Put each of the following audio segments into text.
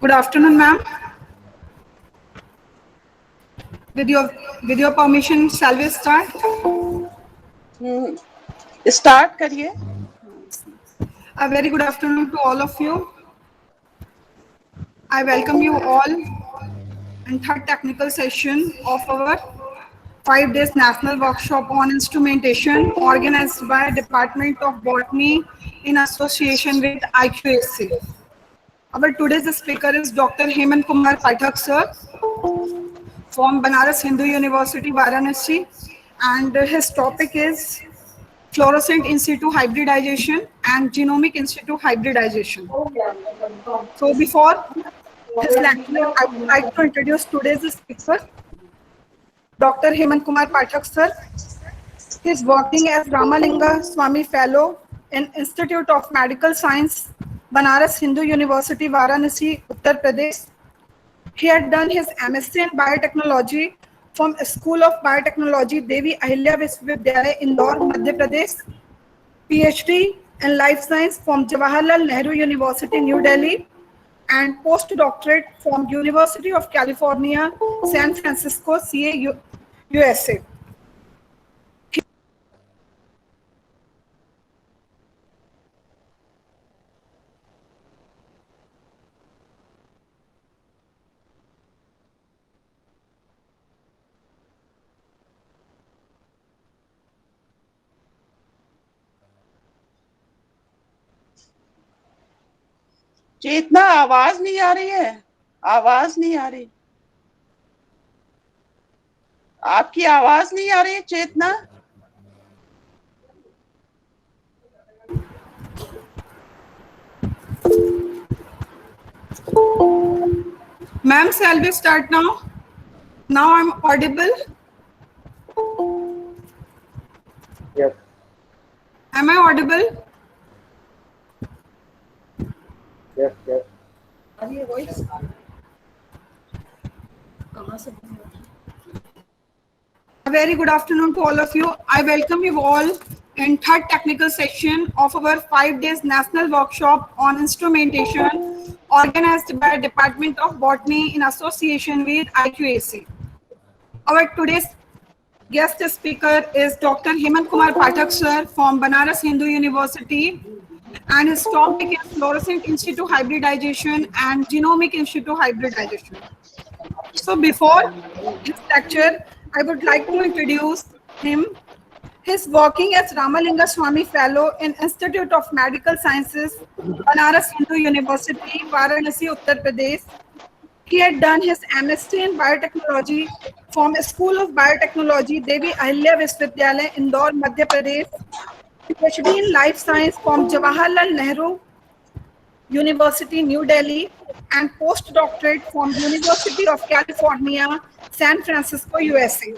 Good afternoon, ma'am. With your with your permission, shall we start? Start करिए. A very good afternoon to all of you. I welcome you all in third technical session of our 5 days national workshop on instrumentation organized by Department of Botany in association with IQAC. Our today's speaker is Dr. Hemant Kumar Pathak sir from Banaras Hindu University, Varanasi, and his topic is fluorescent in situ hybridization and genomic in situ hybridization. So before his lecture, I would like to introduce today's speaker, Dr. Hemant Kumar Pathak sir. He is working as Ramalinga Swami Fellow in Institute of Medical Science, Banaras Hindu University, Varanasi, Uttar Pradesh. He had done his MSc in Biotechnology from School of Biotechnology, Devi Ahilya Vishwavidyalaya, Indore, Madhya Pradesh. PhD in Life Science from Jawaharlal Nehru University, New Delhi, and postdoctorate from University of California, San Francisco, CA, USA. चेतना, आवाज नहीं आ रही है. आवाज नहीं आ रही. आपकी आवाज नहीं आ रही है, चेतना. Ma'am, shall we start now? Now I'm audible. Yes, Am I audible? yes. A very good afternoon to all of you. I welcome you all in third technical session of our 5 days national workshop on instrumentation organized by Department of Botany in association with IQAC. Our today's guest speaker is Dr. Hemant Kumar Pathak sir from Banaras Hindu University, and his topic is fluorescent in situ hybridization and genomic in situ hybridization. So before his lecture, I would like to introduce him. He's working as Ramalinga Swami Fellow in Institute of Medical Sciences, Banaras Hindu University, Varanasi, Uttar Pradesh. He had done his MSc in Biotechnology from School of Biotechnology, Devi Ahilya Vishwavidyalaya, Indore, Madhya Pradesh. PhD in Life Science from Jawaharlal Nehru University, New Delhi, and postdoctorate from University of California, San Francisco, USA.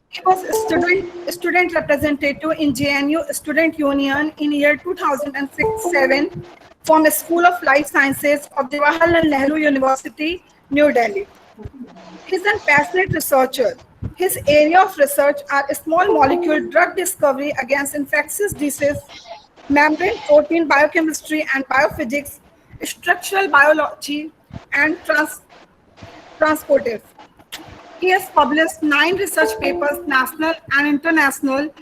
He was a student representative in JNU Student Union in year 2006-7 from the School of Life Sciences of Jawaharlal Nehru University, New Delhi. He's a passionate researcher. His area of research are small molecule drug discovery against infectious diseases, membrane protein biochemistry and biophysics, structural biology, and transportive. He has published 9 research papers, national and international, in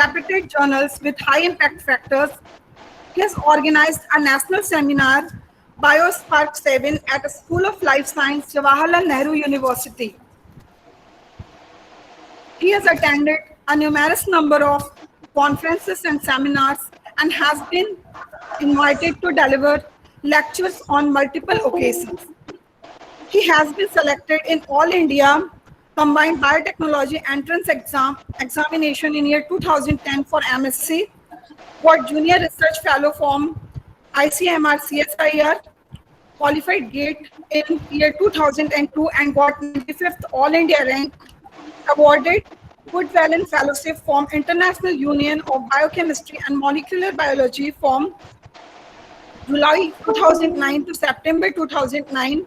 reputed journals with high impact factors. He has organized a national seminar, BioSpark 7, at the School of Life Science, Jawaharlal Nehru University. He has attended a numerous number of conferences and seminars and has been invited to deliver lectures on multiple occasions. He has been selected in All India Combined Biotechnology Entrance Examination in year 2010 for MSc, got Junior Research Fellow from ICMR CSIR, qualified GATE in year 2002 and got 95th All India rank, awarded Goodwellen Fellowship from International Union of Biochemistry and Molecular Biology from July 2009 to September 2009,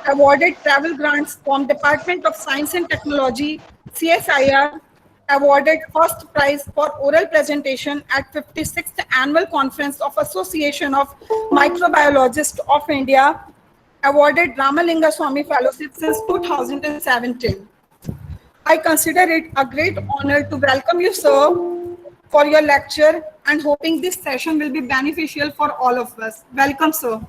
awarded travel grants from Department of Science and Technology, CSIR, awarded first prize for oral presentation at 56th Annual Conference of Association of Microbiologists of India, awarded Ramalinga Swami Fellowship since 2017. I consider it a great honor to welcome you, sir, for your lecture and hoping this session will be beneficial for all of us. Welcome, sir.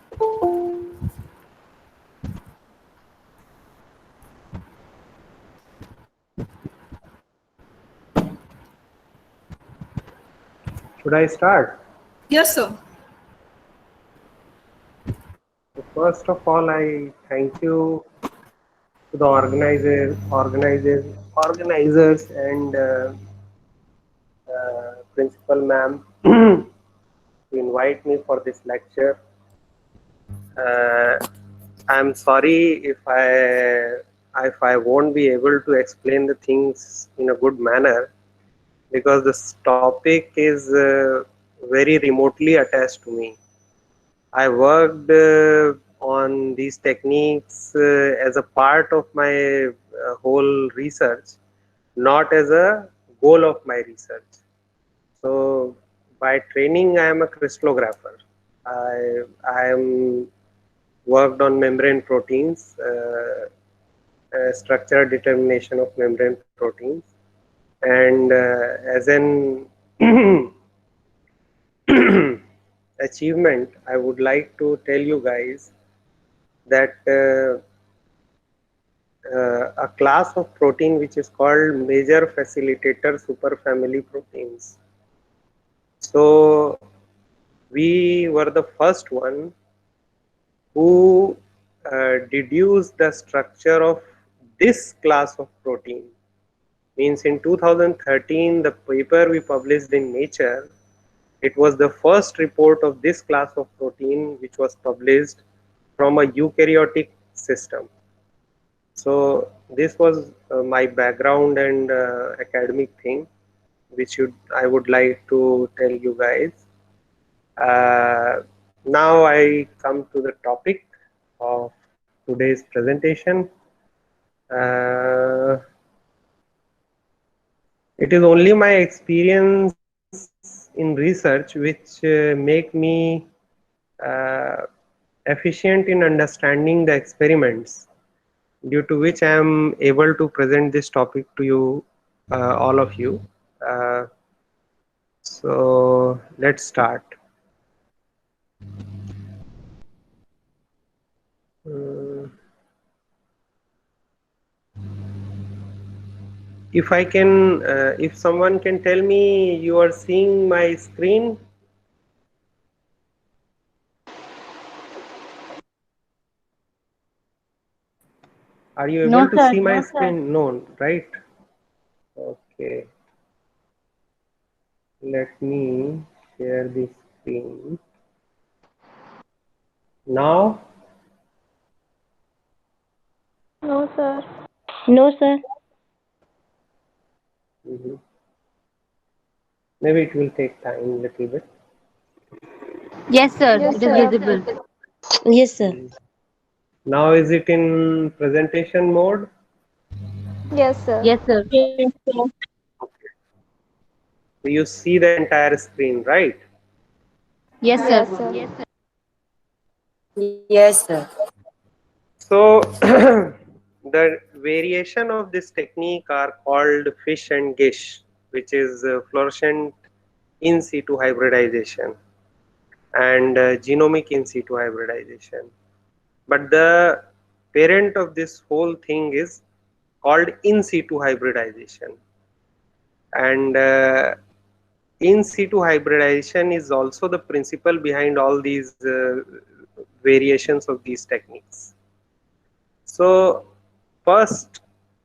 Should I start? Yes, sir. First of all, I thank you to the organizers and principal ma'am to invite me for this lecture. I'm sorry if I won't be able to explain the things in a good manner, because this topic is very remotely attached to me. I worked on these techniques as a part of my whole research, not as a goal of my research. So, by training, I am a crystallographer. I am worked on membrane proteins, structural determination of membrane proteins, and as an achievement, I would like to tell you guys that a class of protein which is called major facilitator superfamily proteins. So we were the first one who deduced the structure of this class of protein. Means in 2013, the paper we published in Nature, it was the first report of this class of protein which was published from a eukaryotic system. So this was my background and academic thing, which I would like to tell you guys. Now I come to the topic of today's presentation. It is only my experience in research which make me efficient in understanding the experiments, due to which I am able to present this topic to you, all of you. So let's start. If I can, if someone can tell me you are seeing my screen. Are you able to see my screen? No, right? Okay. Let me share the screen. Now? No, sir. No, sir. Maybe it will take time a little bit. Yes, sir. Yes, It is sir. visible. Yes, sir. Now is it in presentation mode? Yes, sir. Yes, sir. Yes, sir. So you see the entire screen, right? Yes, Yes, sir. sir. Yes, sir. So the variation of this technique are called fish and gish, which is fluorescent in situ hybridization and genomic in situ hybridization. But the parent of this whole thing is called in situ hybridization, and in situ hybridization is also the principle behind all these variations of these techniques. So first,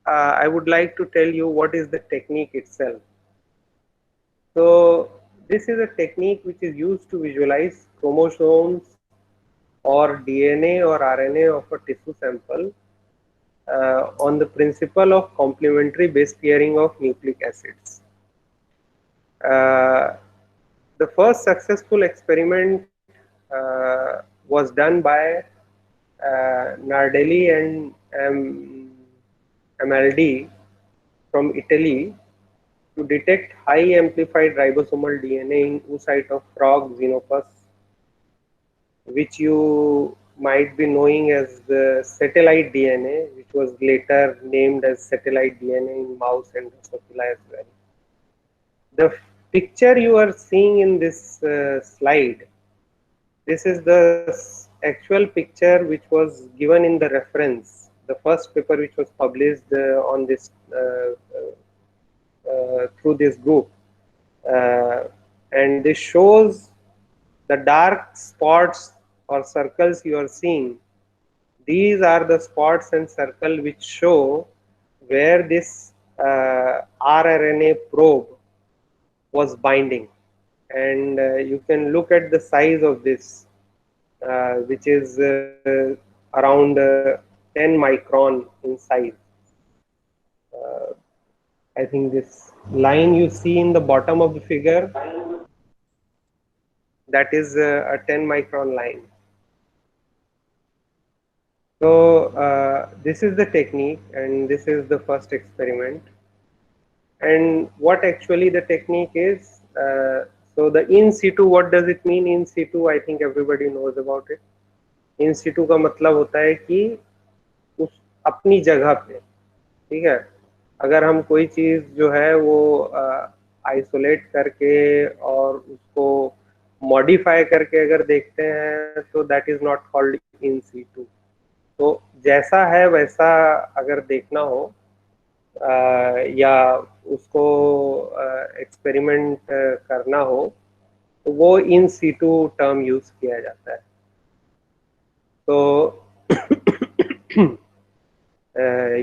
I would like to tell you what is the technique itself. So this is a technique which is used to visualize chromosomes or DNA or RNA of a tissue sample on the principle of complementary base pairing of nucleic acids. The first successful experiment was done by Nardelli and Amaldi from Italy to detect high amplified ribosomal DNA in oocyte of frog Xenopus, which you might be knowing as the satellite DNA, which was later named as satellite DNA in mouse and Drosophila as well. The picture you are seeing in this slide, this is the actual picture which was given in the reference, the first paper which was published on this through this group, and this shows the dark spots or circles you are seeing. These are the spots and circle which show where this rRNA probe was binding, and you can look at the size of this, which is around 10 micron in size. I think this line you see in the bottom of the figure, that is a 10 micron line. So this is the technique, and this is the first experiment. And what actually the technique is, so the in situ, what does it mean in situ? I think everybody knows about it. In situ का मतलब होता है कि उस अपनी जगह पे, ठीक है, अगर हम कोई चीज जो है वो आइसोलेट करके और उसको मॉडिफाई करके अगर देखते हैं तो that is not called in situ. तो जैसा है वैसा अगर देखना हो या उसको एक्सपेरिमेंट करना हो तो वो इन सीटू टर्म यूज किया जाता है. तो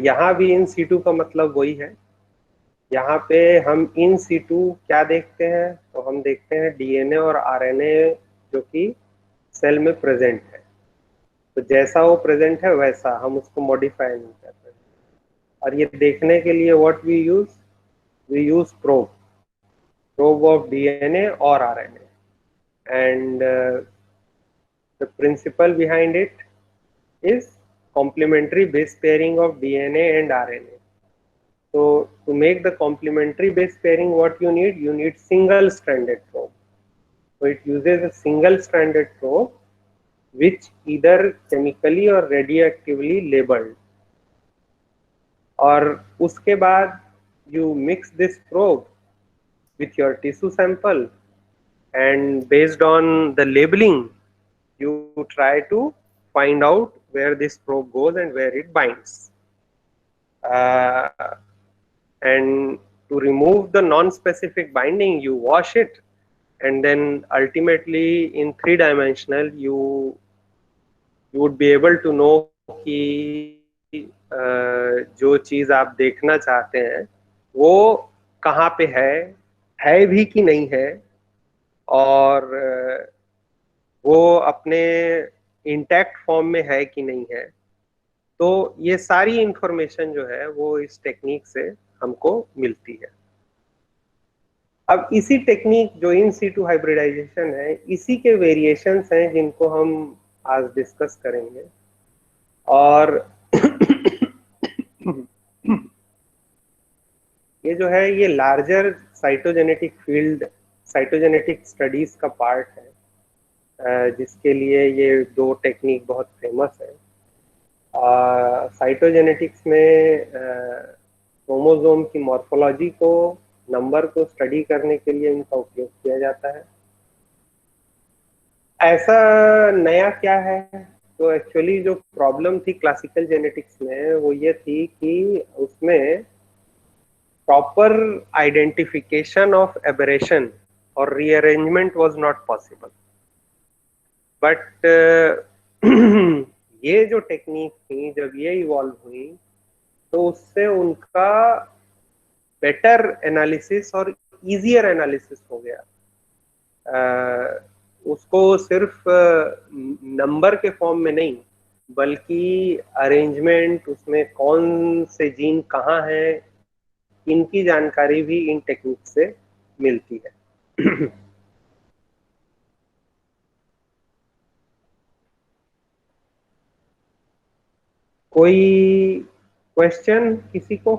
यहाँ भी इन सीटू का मतलब वही है. यहाँ पे हम इन सीटू क्या देखते हैं, तो हम देखते हैं डीएनए और आरएनए जो कि सेल में प्रेजेंट है. तो जैसा वो प्रेजेंट है वैसा, हम उसको मॉडिफाई नहीं करते. और ये देखने के लिए what we use probe of DNA और RNA. And the principle behind it is complementary base pairing of DNA and RNA. So to make the complementary base pairing, what you need single stranded probe. So it uses a single stranded probe which either chemically or radioactively labeled. और उसके बाद you mix this probe with your tissue sample, and based on the labeling you try to find out where this probe goes and where it binds. And to remove the non-specific binding, you wash it, and then ultimately in 3-dimensional you would be able to know कि जो चीज आप देखना चाहते हैं वो कहाँ पे है भी कि नहीं है, और वो अपने इंटैक्ट फॉर्म में है कि नहीं है. तो ये सारी इंफॉर्मेशन जो है वो इस टेक्निक से हमको मिलती है. अब इसी टेक्निक जो इन सीटू हाइब्रिडाइजेशन है, इसी के वेरिएशंस हैं जिनको हम आज डिस्कस करेंगे. और ये जो है ये larger cytogenetic field, cytogenetic studies का पार्ट है, जिसके लिए ये दो टेक्निक बहुत फेमस है. साइटोजेनेटिक्स में क्रोमोसोम की मॉर्फोलॉजी को, नंबर को स्टडी करने के लिए इनका उपयोग किया जाता है. ऐसा नया क्या है, तो एक्चुअली जो प्रॉब्लम थी क्लासिकल जेनेटिक्स में वो ये थी कि उसमें प्रॉपर आइडेंटिफिकेशन ऑफ एबरेशन और rearrangement was not possible. But ये जो टेक्निक थी जब ये इवॉल्व हुई तो उससे उनका बेटर एनालिसिस और इजियर एनालिसिस हो गया. उसको सिर्फ नंबर के फॉर्म में नहीं, बल्कि अरेंजमेंट, उसमें कौन से जीन कहाँ है, इनकी जानकारी भी इन टेक्निक से मिलती है. कोई क्वेश्चन किसी को?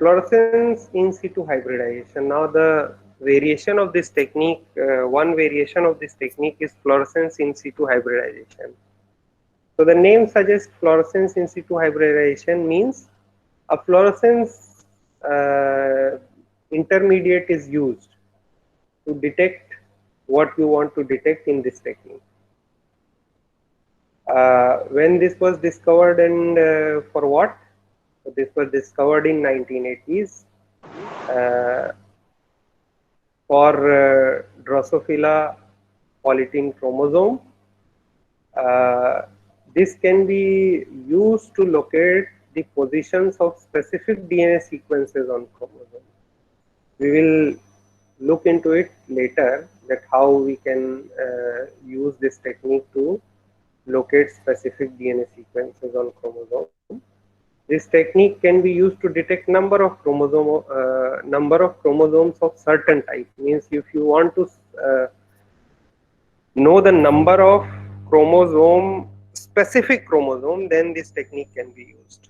fluorescence in situ hybridization. Now the variation of this technique, one variation of this technique is fluorescence in situ hybridization. So the name suggests fluorescence in situ hybridization means a fluorescence intermediate is used to detect what you want to detect in this technique. When this was discovered and for what? So this was discovered in 1980s for Drosophila polytene chromosome. This can be used to locate the positions of specific DNA sequences on chromosome. We will look into it later, that how we can use this technique to locate specific DNA sequences on chromosome. This technique can be used to detect number of chromosomes of certain type. Means if you want to know the number of specific chromosome, then this technique can be used.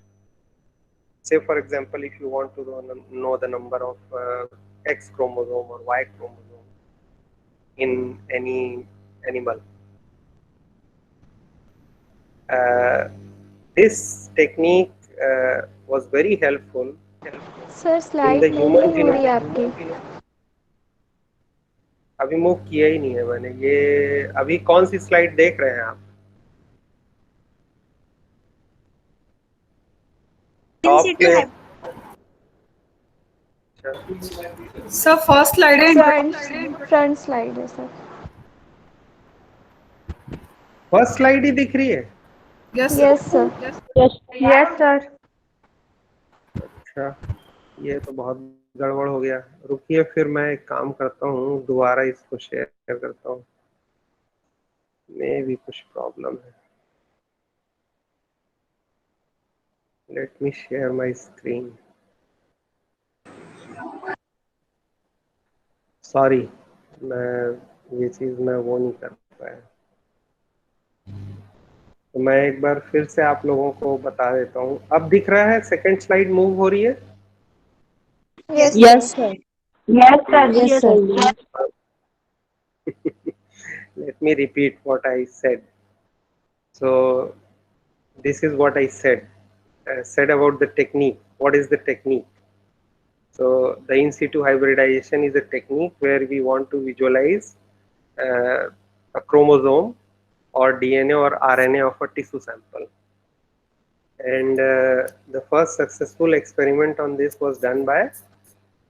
Say for example, if you want to know the number of X chromosome or Y chromosome in any animal. This technique was very helpful sir in slide the move human नहीं हो रही है genome. आपकी। अभी move किया ही नहीं है मैंने ये। अभी कौन सी स्लाइड देख रहे हैं आप? टॉप में। Sir, first slide है फ्रंट स्लाइड है सर। फर्स्ट स्लाइड ही दिख रही है? Yes, yes sir. Yes, sir. अच्छा, ये तो बहुत गड़बड़ हो गया। रुकिए, फिर मैं एक काम करता हूँ, दोबारा इसको शेयर करता हूँ। में भी कुछ प्रॉब्लम है। Let me share my screen. Sorry, मैं ये चीज मैं वो नहीं कर पाया। तो मैं एक बार फिर से आप लोगों को बता देता हूँ। अब दिख रहा है? सेकंड स्लाइड मूव हो रही है? Yes sir. Yes, sir. Yes sir. Let me repeat what I said. So this is what I said. Said about the technique. What is the technique? So the in situ hybridization is a technique where we want to visualize a chromosome or DNA or RNA of a tissue sample. And the first successful experiment on this was done by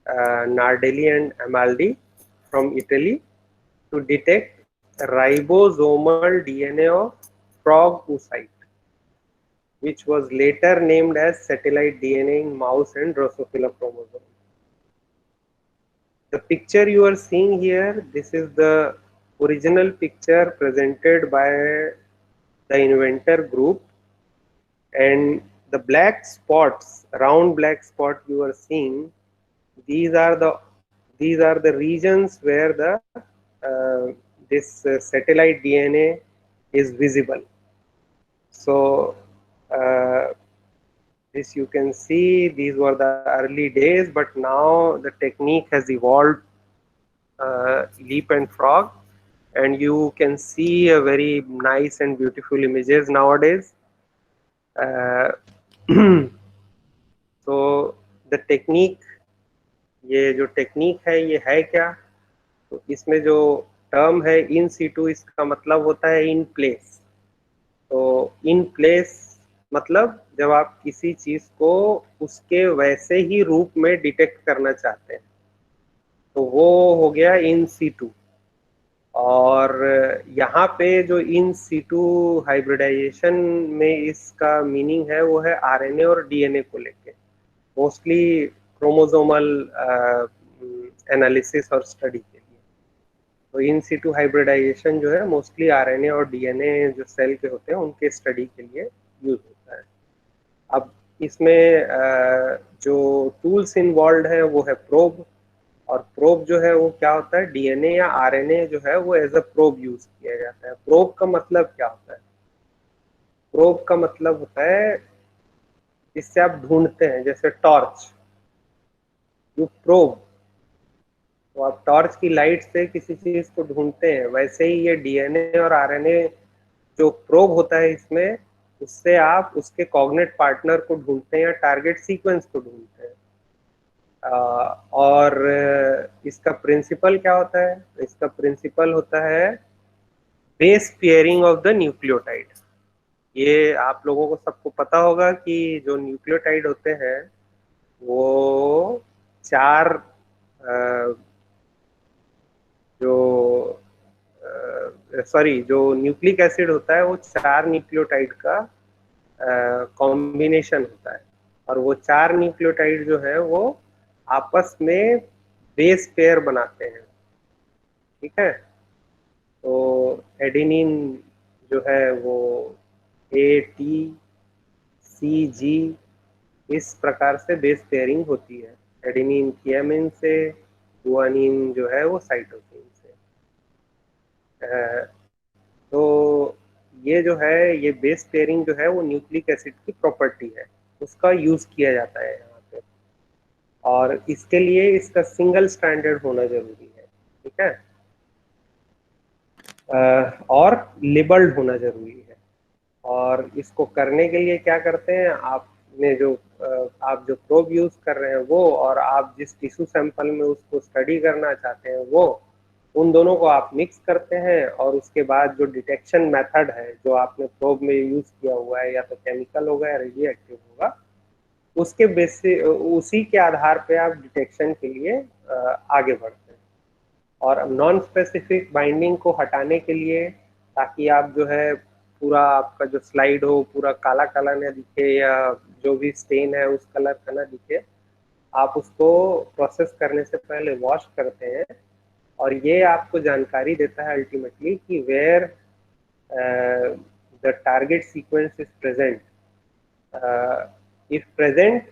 Nardelli and Amaldi from Italy to detect ribosomal DNA of frog oocyte, which was later named as satellite DNA in mouse and Drosophila chromosome. The picture you are seeing here, this is the original picture presented by the inventor group, and the black spots, round black spot you are seeing, these are the regions where the this satellite DNA is visible. So this you can see, these were the early days, but now the technique has evolved leap and frog, and you can see a very nice and beautiful images nowadays. So the technique, ये जो technique है ये है क्या? तो इसमें जो term है इन सीटू, इसका मतलब होता है इन प्लेस। तो इन प्लेस मतलब जब आप किसी चीज को उसके वैसे ही रूप में डिटेक्ट करना चाहते हैं, तो वो हो गया इन सीटू। और यहाँ पे जो इन सीटू हाइब्रिडाइजेशन में इसका मीनिंग है वो है आरएनए और डीएनए को लेके, मोस्टली क्रोमोसोमल एनालिसिस और स्टडी के लिए। तो इन सीटू हाइब्रिडाइजेशन जो है मोस्टली आरएनए और डीएनए जो सेल के होते हैं उनके स्टडी के लिए यूज होता है। अब इसमें जो टूल्स इन्वॉल्व है वो है प्रोब, और प्रोब जो है वो क्या होता है, डीएनए या आरएनए जो है वो एज अ प्रोब यूज किया जाता है। प्रोब का मतलब क्या होता है? प्रोब का मतलब होता है जिससे आप ढूंढते हैं, जैसे टॉर्च। यू प्रोब, तो आप टॉर्च की लाइट से किसी चीज को ढूंढते हैं, वैसे ही ये डीएनए और आरएनए जो प्रोब होता है इसमें, उससे आप उसके कॉग्नेट पार्टनर को ढूंढते हैं या टारगेट सीक्वेंस को ढूंढते हैं। और इसका प्रिंसिपल क्या होता है? इसका प्रिंसिपल होता है base pairing of the nucleotide. ये आप लोगों को सबको पता होगा कि जो न्यूक्लियोटाइड होते हैं वो चार जो जो न्यूक्लिक एसिड होता है वो चार न्यूक्लियोटाइड का कॉम्बिनेशन होता है, और वो चार न्यूक्लियोटाइड जो है वो आपस में बेस पेयर बनाते हैं। ठीक है, तो एडेनिन जो है वो ATCG इस प्रकार से बेस पेयरिंग होती है। एडेनिन थियामिन से, गुआनिन जो है वो साइटोसिन से। तो ये जो है, ये बेस पेयरिंग जो है वो न्यूक्लिक एसिड की प्रॉपर्टी है, उसका यूज किया जाता है यहाँ पे, और इसके लिए इसका सिंगल स्ट्रैंडेड होना जरूरी है। ठीक है, और लेबल्ड होना जरूरी है। और इसको करने के लिए क्या करते हैं, आपने जो आप जो प्रोब यूज कर रहे हैं वो, और आप जिस टिश्यू सैंपल में उसको स्टडी करना चाहते हैं वो, उन दोनों को आप मिक्स करते हैं, और उसके बाद जो डिटेक्शन मेथड है जो आपने प्रोब में यूज किया हुआ है, या तो केमिकल होगा या रेडियो एक्टिव होगा, उसके बेसिस उसी के आधार पे आप डिटेक्शन के लिए आगे बढ़ते हैं। और नॉन स्पेसिफिक बाइंडिंग को हटाने के लिए, ताकि आप जो है पूरा आपका जो स्लाइड हो पूरा काला काला ना दिखे, या जो भी स्टेन है उस कलर का ना दिखे, आप उसको प्रोसेस करने से पहले वॉश करते हैं। और ये आपको जानकारी देता है अल्टीमेटली कि where the target sequence is present, if present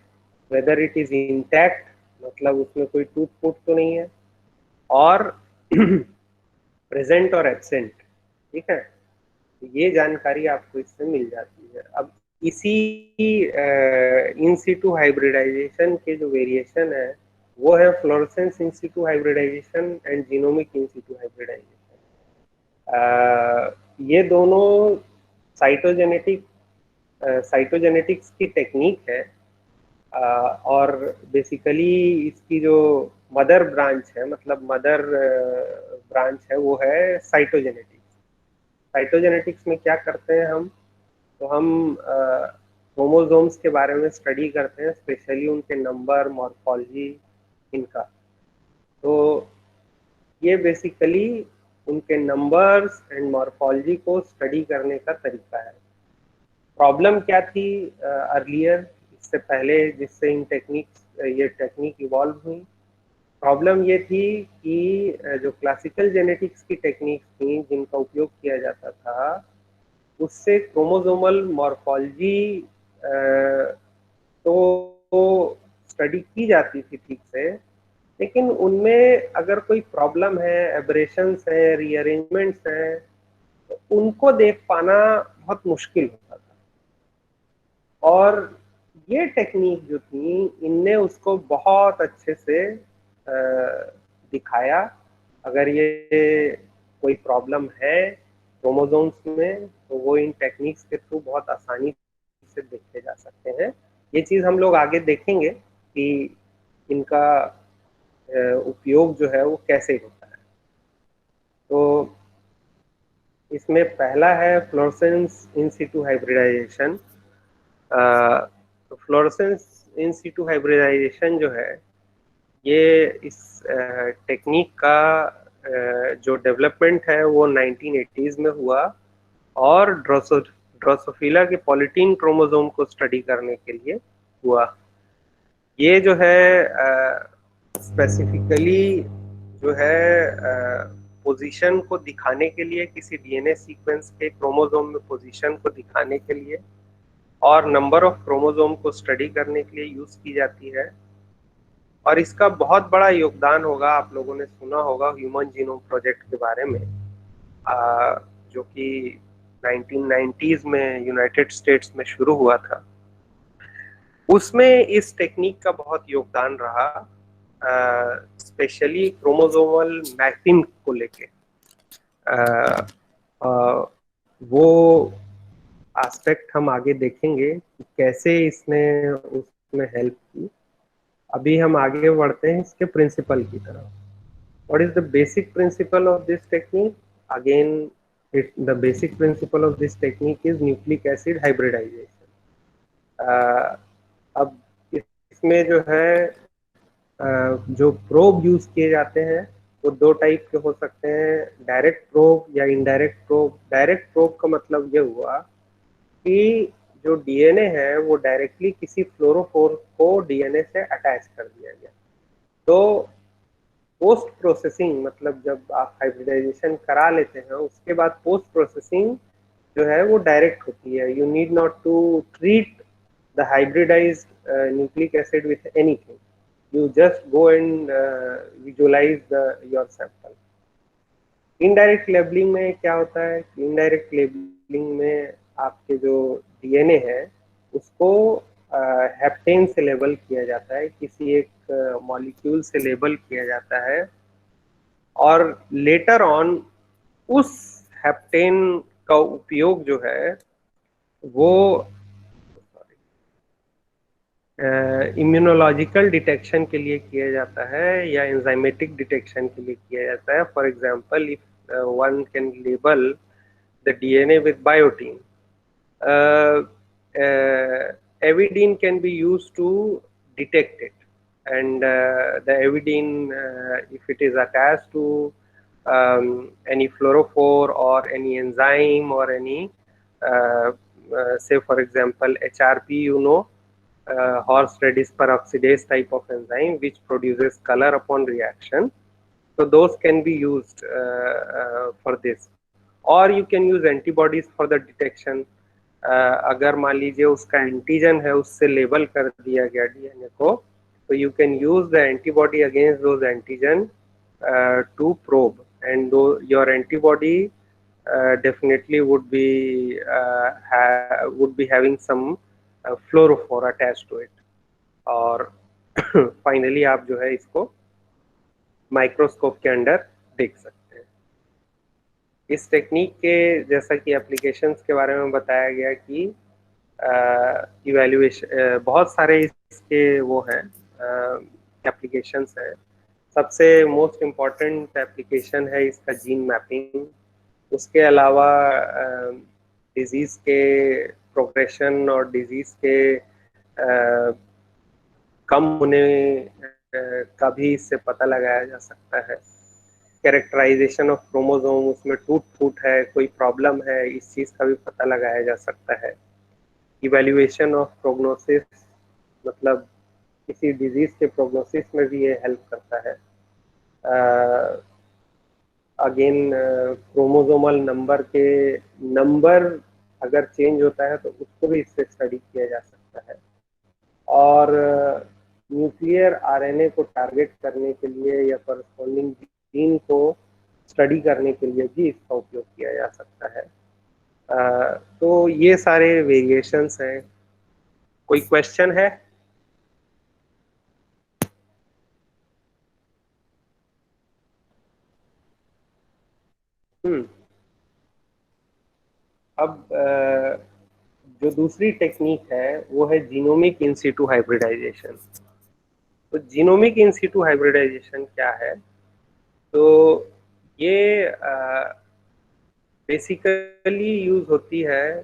whether it is intact, मतलब उसमें कोई टूट फूट तो नहीं है, और प्रेजेंट और एब्सेंट। ठीक है, ये जानकारी आपको इससे मिल जाती है। अब इसी इन सीटू हाइब्रिडाइजेशन के जो वेरिएशन है वो है fluorescence in situ hybridisation and genomic in situ hybridisation. ये दोनों साइटोजेनेटिक्स की टेक्निक है, और बेसिकली इसकी जो मदर ब्रांच है, मतलब मदर ब्रांच है, वो है साइटोजेनेटिक्स। साइटोजेनेटिक्स में क्या करते हैं हम, तो हम क्रोमोसोम्स के बारे में स्टडी करते हैं, स्पेशली उनके नंबर, मॉर्फोलॉजी, इनका। तो ये बेसिकली उनके नंबर्स एंड मॉर्फोलॉजी को स्टडी करने का तरीका है। प्रॉब्लम क्या थी अर्लियर, इससे पहले जिससे ये टेक्निक इवॉल्व हुई? प्रॉब्लम ये थी कि जो क्लासिकल जेनेटिक्स की टेक्निक्स थी जिनका उपयोग किया जाता था, उससे क्रोमोसोमल मॉर्फोलॉजी तो स्टडी की जाती थी ठीक से, लेकिन उनमें अगर कोई प्रॉब्लम है, एब्रेशंस है, रीअरेंजमेंट्स हैं, तो उनको देख पाना बहुत मुश्किल होता था। और ये टेक्निक जो थी, इनने उसको बहुत अच्छे से दिखाया। अगर ये कोई प्रॉब्लम है क्रोमोसोम्स में, तो वो इन टेक्निक्स के थ्रू बहुत आसानी से देखे जा सकते हैं। ये चीज़ हम लोग आगे देखेंगे कि इनका उपयोग जो है वो कैसे होता है। तो इसमें पहला है फ्लोरेसेंस इन सीटू हाइब्रिडाइजेशन। तो फ्लोरेसेंस इन सीटू हाइब्रिडाइजेशन जो है, ये इस टेक्निक का जो डेवलपमेंट है वो 1980s में हुआ, और ड्रोसोफिला के पॉलीटीन क्रोमोसोम को स्टडी करने के लिए हुआ। ये जो है स्पेसिफिकली जो है पोजीशन को दिखाने के लिए, किसी डीएनए सीक्वेंस के क्रोमोसोम में पोजीशन को दिखाने के लिए, और नंबर ऑफ क्रोमोसोम को स्टडी करने के लिए यूज की जाती है। और इसका बहुत बड़ा योगदान होगा, आप लोगों ने सुना होगा ह्यूमन जीनोम प्रोजेक्ट के बारे में, जो कि 1990s में यूनाइटेड स्टेट्स में शुरू हुआ था। उसमें इस टेक्निक का बहुत योगदान रहा, स्पेशली क्रोमोसोमल मैपिंग को लेके वो एस्पेक्ट हम आगे देखेंगे कि कैसे इसने उसमें हेल्प की। अभी हम आगे बढ़ते हैं इसके प्रिंसिपल की तरफ। What is the basic principle of this technique? Again, the basic principle of this technique is nucleic acid hybridization. अब इसमें जो है जो प्रोब यूज किए जाते हैं वो दो टाइप के हो सकते हैं, डायरेक्ट प्रोब या इनडायरेक्ट प्रोब। डायरेक्ट प्रोब का मतलब ये हुआ कि जो डीएनए है वो डायरेक्टली किसी फ्लोरोफोर को डीएनए से अटैच कर दिया गया। तो पोस्ट प्रोसेसिंग मतलब जब आप हाइब्रिडाइजेशन करा लेते हैं उसके बाद पोस्ट प्रोसेसिंग जो है वो डायरेक्ट होती है। You need not to treat the hybridised nucleic acid with anything, you just go and visualise your sample. Indirect labelling में क्या होता है? इनडायरेक्ट लेबलिंग में आपके जो डीएनए है उसको हेप्टेन से लेबल किया जाता है, किसी एक मॉलिक्यूल से लेबल किया जाता है, और लेटर ऑन उस हेप्टेन का उपयोग जो है वो इम्यूनोलॉजिकल डिटेक्शन के लिए किया जाता है या एंजाइमेटिक डिटेक्शन के लिए किया जाता है। For example, if one can label the DNA with biotin, avidine can be used to detect it, and the avidine, if it is attached to any fluorophore or any enzyme or any say for example HRP, horseradish peroxidase type of enzyme which produces color upon reaction, so those can be used for this, or you can use antibodies for the detection. अगर मान लीजिए उसका antigen है उससे label कर दिया गया DNA को, तो you can use the antibody against those antigen to probe, and your antibody definitely would be having some fluorophore attached to it. और फाइनली आप जो है इसको माइक्रोस्कोप के अंडर देख सकते हैं। इस टेक्निक के जैसा कि एप्लीकेशंस के बारे में बताया गया कि इवैल्यूएशन बहुत सारे इसके वो हैं एप्लीकेशंस हैं। सबसे मोस्ट इम्पॉर्टेंट एप्लीकेशन है इसका जीन मैपिंग। उसके अलावा डिजीज़ के प्रोग्रेशन और डिजीज़ के कम होने का भी इससे पता लगाया जा सकता है। कैरेक्टराइजेशन ऑफ क्रोमोसोम, उसमें टूट फूट है, कोई प्रॉब्लम है, इस चीज़ का भी पता लगाया जा सकता है। इवैल्यूएशन ऑफ प्रोग्नोसिस, मतलब किसी डिजीज़ के प्रोग्नोसिस में भी ये हेल्प करता है। अगेन क्रोमोसोमल नंबर अगर चेंज होता है तो उसको भी इससे स्टडी किया जा सकता है। और न्यूक्लियर आरएनए को टारगेट करने के लिए या करस्पॉन्डिंग जीन को स्टडी करने के लिए भी इसका उपयोग किया जा सकता है। तो ये सारे वेरिएशंस हैं। कोई क्वेश्चन है? अब जो दूसरी टेक्निक है वो है जीनोमिक इन सिटू हाइब्रिडाइजेशन। तो जीनोमिक इन सिटू हाइब्रिडाइजेशन क्या है? तो ये बेसिकली यूज होती है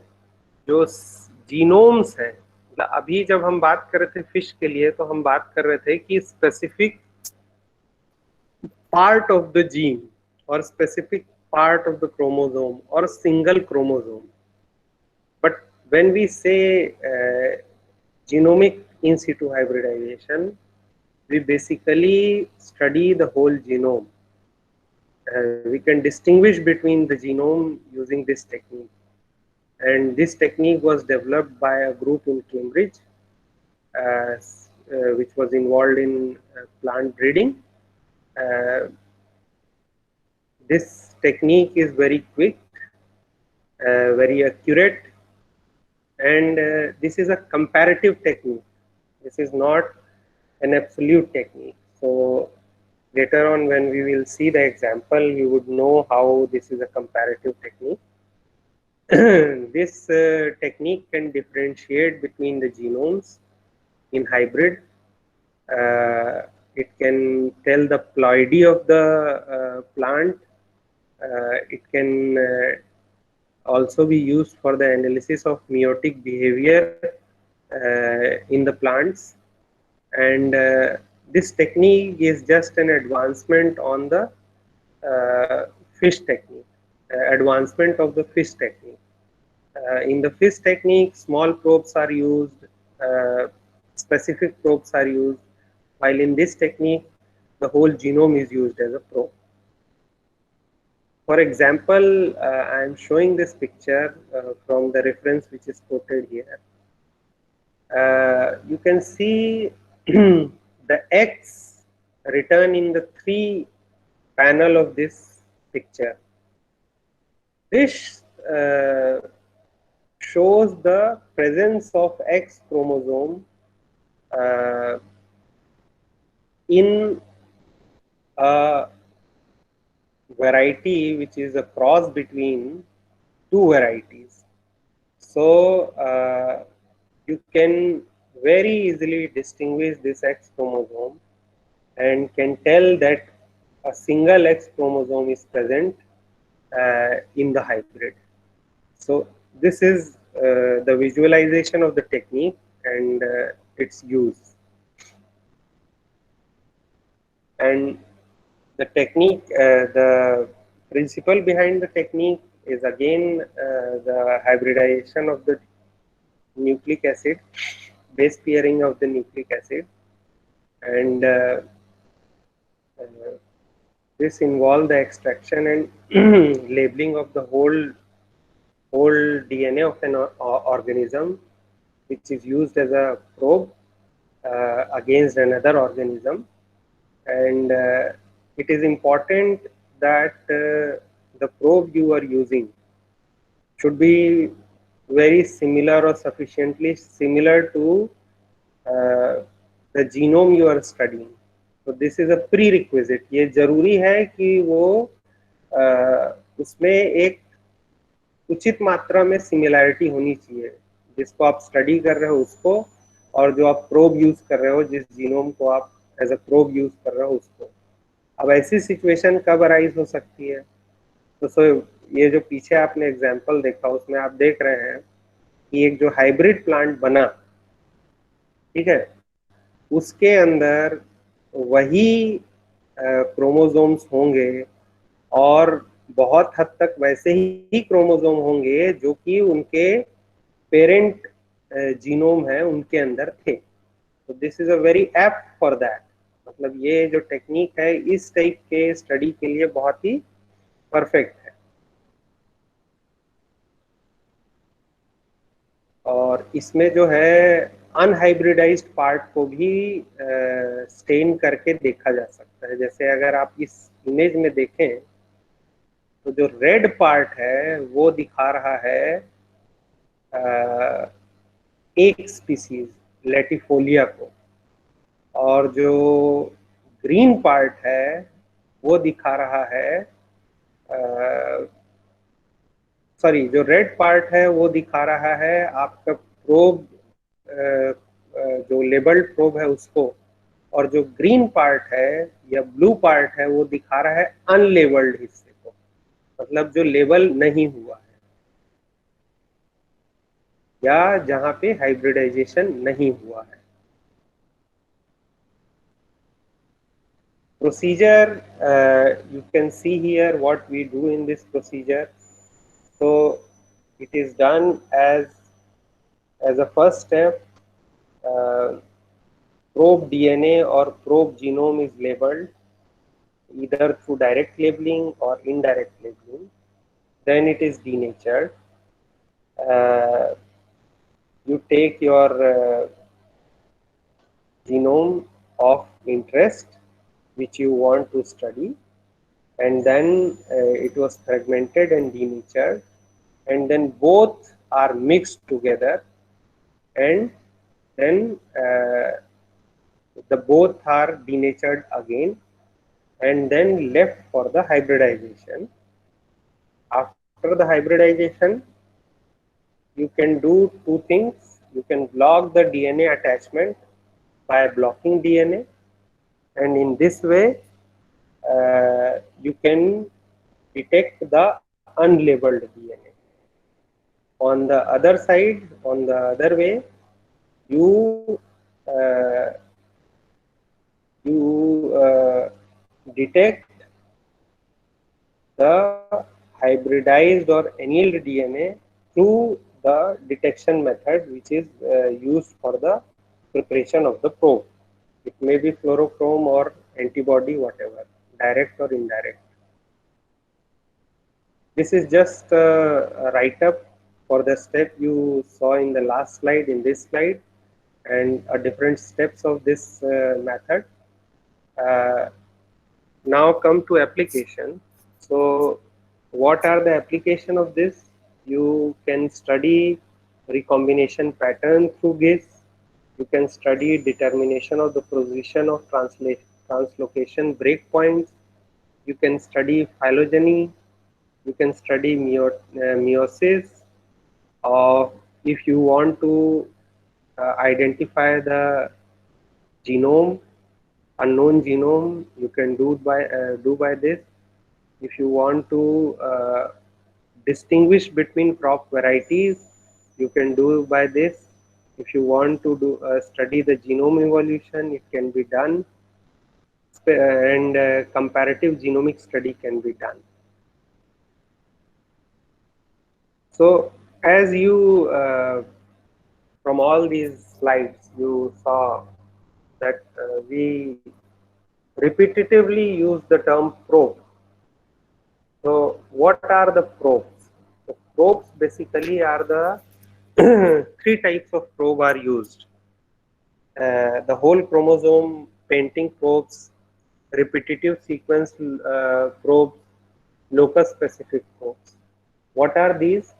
जो जीनोम्स है। अभी जब हम बात कर रहे थे फिश के लिए तो हम बात कर रहे थे कि specific part of the gene और specific part of the chromosome or single chromosome. But when we say genomic in situ hybridization, we basically study the whole genome. We can distinguish between the genome using this technique, and this technique was developed by a group in Cambridge which was involved in plant breeding. This technique is very quick, very accurate, and this is a comparative technique. This is not an absolute technique. So later on, when we will see the example, you would know how this is a comparative technique. This technique can differentiate between the genomes in hybrid. It can tell the ploidy of the plant. It can also be used for the analysis of meiotic behavior in the plants. And this technique is just an advancement on the fish technique, advancement of the fish technique. In the fish technique, small probes are used, specific probes are used, while in this technique, the whole genome is used as a probe. For example, I am showing this picture from the reference which is quoted here. You can see the X written in the 3 panel of this picture. This shows the presence of X chromosome in a variety which is a cross between 2 varieties. So you can very easily distinguish this X chromosome and can tell that a single X chromosome is present in the hybrid. So this is the visualization of the technique and its use. And the technique, the principle behind the technique is again the hybridization of the nucleic acid, base pairing of the nucleic acid, and this involves the extraction and labeling of the whole DNA of an organism, which is used as a probe against another organism. And it is important that the probe you are using should be very similar or sufficiently similar to the genome you are studying. So this is a prerequisite. ये जरूरी है कि वो उसमें एक उचित मात्रा में सिमिलैरिटी होनी चाहिए, जिसको आप स्टडी कर रहे हो उसको और जो आप प्रोब यूज कर रहे हो, जिस जीनोम को आप एज अ प्रोब यूज कर रहे हो उसको। अब ऐसी सिचुएशन कब अराइज हो सकती है? तो ये जो पीछे आपने एग्जांपल देखा उसमें आप देख रहे हैं कि एक जो हाइब्रिड प्लांट बना, ठीक है, उसके अंदर वही क्रोमोसोम्स होंगे और बहुत हद तक वैसे ही क्रोमोसोम होंगे जो कि उनके पेरेंट जीनोम है उनके अंदर थे। तो this is a very apt for that. मतलब ये जो टेक्निक है इस टाइप के स्टडी के लिए बहुत ही परफेक्ट है। और इसमें जो है अनहाइब्रिडाइज्ड पार्ट को भी स्टेन करके देखा जा सकता है। जैसे अगर आप इस इमेज में देखें तो जो रेड पार्ट है वो दिखा रहा है एक स्पीसीज लेटिफोलिया को, और जो ग्रीन पार्ट है वो दिखा रहा है सॉरी जो रेड पार्ट है वो दिखा रहा है आपका प्रोब, जो लेबल्ड प्रोब है उसको, और जो ग्रीन पार्ट है या ब्लू पार्ट है वो दिखा रहा है अनलेबल्ड हिस्से को, मतलब जो लेबल नहीं हुआ है या जहां पे हाइब्रिडाइजेशन नहीं हुआ है। Procedure, you can see here what we do in this procedure. So it is done as a first step, probe DNA or probe genome is labeled either through direct labeling or indirect labeling. Then it is denatured. You take your genome of interest which you want to study, and then it was fragmented and denatured, and then both are mixed together, and then the both are denatured again and then left for the hybridization. After the hybridization, you can do two things. You can block the DNA attachment by blocking DNA, and in this way you can detect the unlabeled DNA. On the other side, on the other way, you uh, detect the hybridized or annealed DNA through the detection method which is used for the preparation of the probe. It may be fluorochrome or antibody, whatever, direct or indirect. This is just a write-up for the step you saw in the last slide, in this slide, and different steps of this method. Now come to application. So what are the application of this? You can study recombination pattern through GIS. You can study determination of the position of translocation breakpoints. You can study phylogeny. You can study meiosis. If you want to identify the genome, unknown genome, you can do by this. If you want to distinguish between crop varieties, you can do by this. If you want to study the genome evolution, it can be done, and comparative genomic study can be done. So as you from all these slides you saw that we repetitively use the term probe. So what are the probes? The probes basically are the three types of probe are used. The whole chromosome painting probes, repetitive sequence probes, locus specific probes. What are these?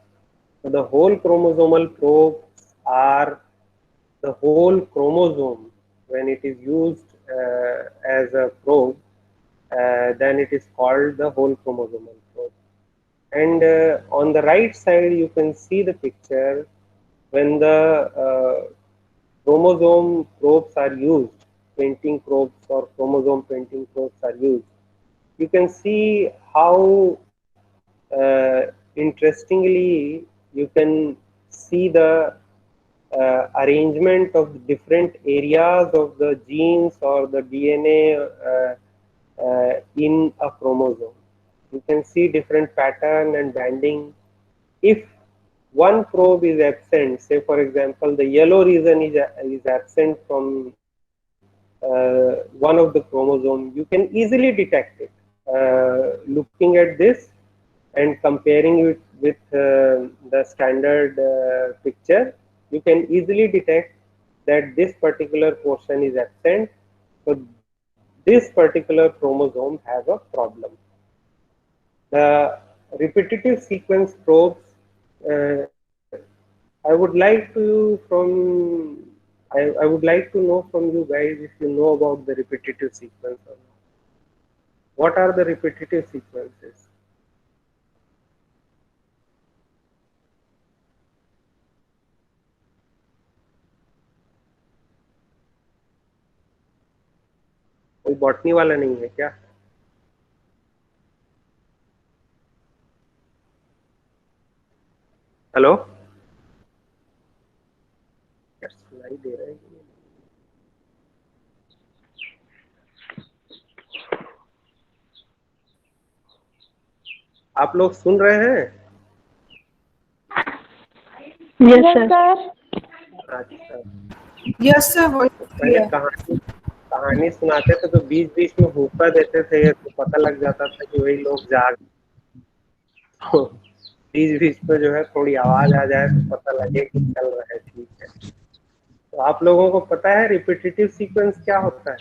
So the whole chromosomal probes are the whole chromosome. When it is used as a probe, then it is called the whole chromosomal probe. And on the right side you can see the picture when the chromosome probes are used, painting probes or chromosome painting probes are used. You can see how interestingly you can see the arrangement of the different areas of the genes or the DNA in a chromosome. You can see different pattern and banding. If one probe is absent, say for example the yellow region is absent from one of the chromosome, you can easily detect it. Looking at this and comparing it with the standard picture, you can easily detect that this particular portion is absent. So this particular chromosome has a problem. The repetitive sequence probes, I would like to I would like to know from you guys if you know about the repetitive sequence or not. What are the repetitive sequences? कोई botany वाला नहीं है क्या? Hello, सुनाई दे रहा है? आप लोग सुन रहे हैं? Yes, sir. अच्छा, Yes, sir. पहले कहानी सुनाते थे तो बीच बीच में हुक्का देते थे तो पता लग जाता था कि वही लोग जाग, तो बीच बीच में जो है थोड़ी आवाज आ जाए तो पता लगे कि चल रहा है, ठीक है। तो आप लोगों को पता है रिपीटेटिव सीक्वेंस क्या होता है?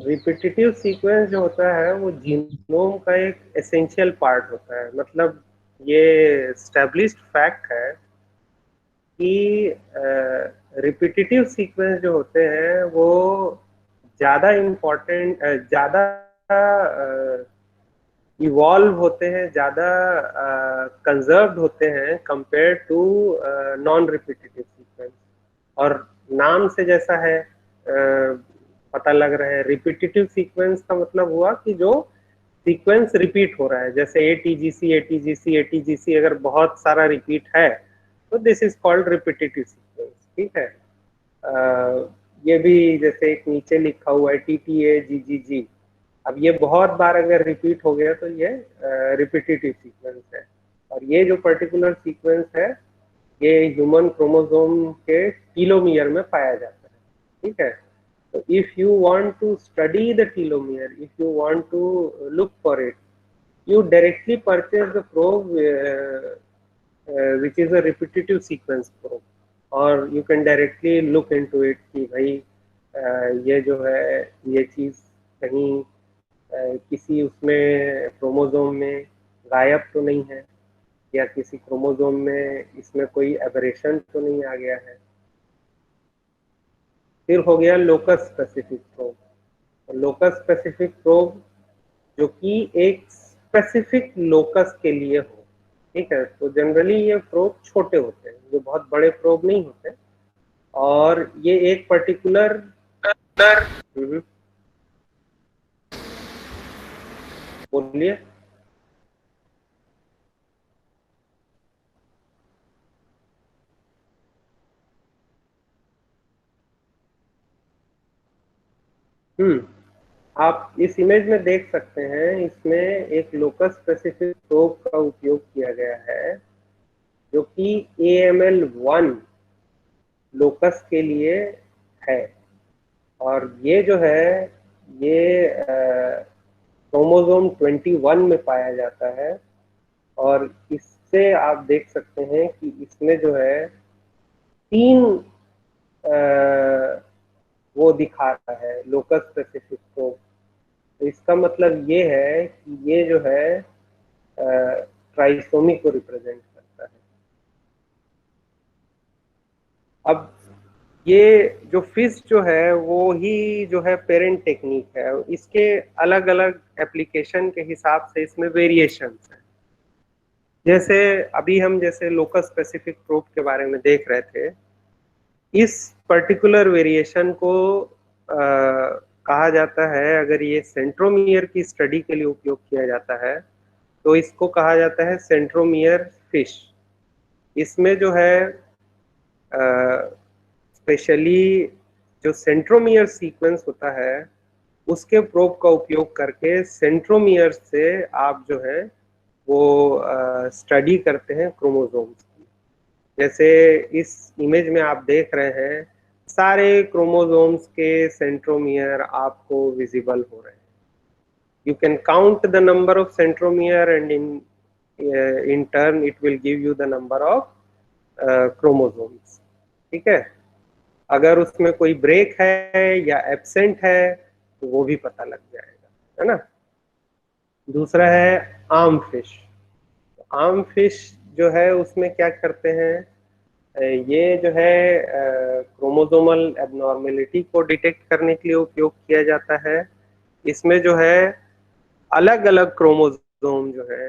रिपीटेटिव सीक्वेंस जो होता है वो जीनोम का एक एसेंशियल पार्ट होता है। मतलब ये एस्टैब्लिश्ड फैक्ट है कि रिपीटिटिव सीक्वेंस जो होते हैं वो ज़्यादा इम्पोर्टेंट, ज़्यादा इवॉल्व होते हैं, ज़्यादा कंजर्व्ड होते हैं compare to non repetitive sequence. और नाम से जैसा है पता लग रहा है, रिपीटिटिव सीक्वेंस का मतलब हुआ कि जो सीक्वेंस रिपीट हो रहा है, जैसे एटीजीसी एटीजीसी एटीजीसी अगर बहुत सारा रिपीट है तो this is called repetitive sequence. ठीक है, ये भी जैसे एक नीचे लिखा हुआ है टीटीए जीजीजी, अब ये बहुत बार अगर रिपीट हो गया तो ये रिपीटिटिव सीक्वेंस है। और ये जो पर्टिकुलर सीक्वेंस है ये ह्यूमन क्रोमोसोम के टीलोमियर में पाया जाता है। ठीक है, so if you want to study the telomere, if you want to look for it, you directly purchase the probe which is a repetitive sequence probe, और you can directly look into it कि भाई ये जो है ये चीज कहीं किसी उसमें क्रोमोसोम में गायब तो नहीं है, या किसी क्रोमोसोम में इसमें कोई एबरेशन तो नहीं आ गया है। फिर हो गया locus specific probe. Locus specific probe जो कि एक स्पेसिफिक लोकस के लिए हो। ठीक है, तो जनरली ये प्रोब छोटे होते हैं, जो बहुत बड़े प्रोब नहीं होते, और ये एक पर्टिकुलर बोलिए। आप इस इमेज में देख सकते हैं, इसमें एक लोकस स्पेसिफिक प्रोब का उपयोग किया गया है जो कि AML1 लोकस के लिए है। और ये जो है ये क्रोमोसोम 21 में पाया जाता है, और इससे आप देख सकते हैं कि इसमें जो है 3 वो दिखा रहा है लोकस स्पेसिफिक प्रोब। तो इसका मतलब ये है कि ये जो है ट्राइसोमी को रिप्रेजेंट करता है। अब ये जो फिश जो है वो ही जो है पेरेंट टेक्निक है, इसके अलग अलग एप्लीकेशन के हिसाब से इसमें वेरिएशंस हैं। जैसे अभी हम जैसे लोकस स्पेसिफिक प्रोब के बारे में देख रहे थे, इस पर्टिकुलर वेरिएशन को कहा जाता है, अगर ये सेंट्रोमियर की स्टडी के लिए उपयोग किया जाता है तो इसको कहा जाता है सेंट्रोमियर फिश। इसमें जो है स्पेशली जो सेंट्रोमियर सीक्वेंस होता है उसके प्रोब का उपयोग करके सेंट्रोमियर से आप जो है वो स्टडी करते हैं क्रोमोसोम्स की। जैसे इस इमेज में आप देख रहे हैं सारे क्रोमोसोम्स के सेंट्रोमियर आपको विजिबल हो रहे हैं। You can count the number of centromere and in turn it will give you the number of chromosomes। ठीक है, अगर उसमें कोई ब्रेक है या एब्सेंट है तो वो भी पता लग जाएगा, है ना। दूसरा है आर्म फिश। आर्म फिश जो है उसमें क्या करते हैं, ये जो है क्रोमोसोमल एबनॉर्मेलिटी को डिटेक्ट करने के लिए उपयोग किया जाता है। इसमें जो है अलग अलग क्रोमोसोम जो है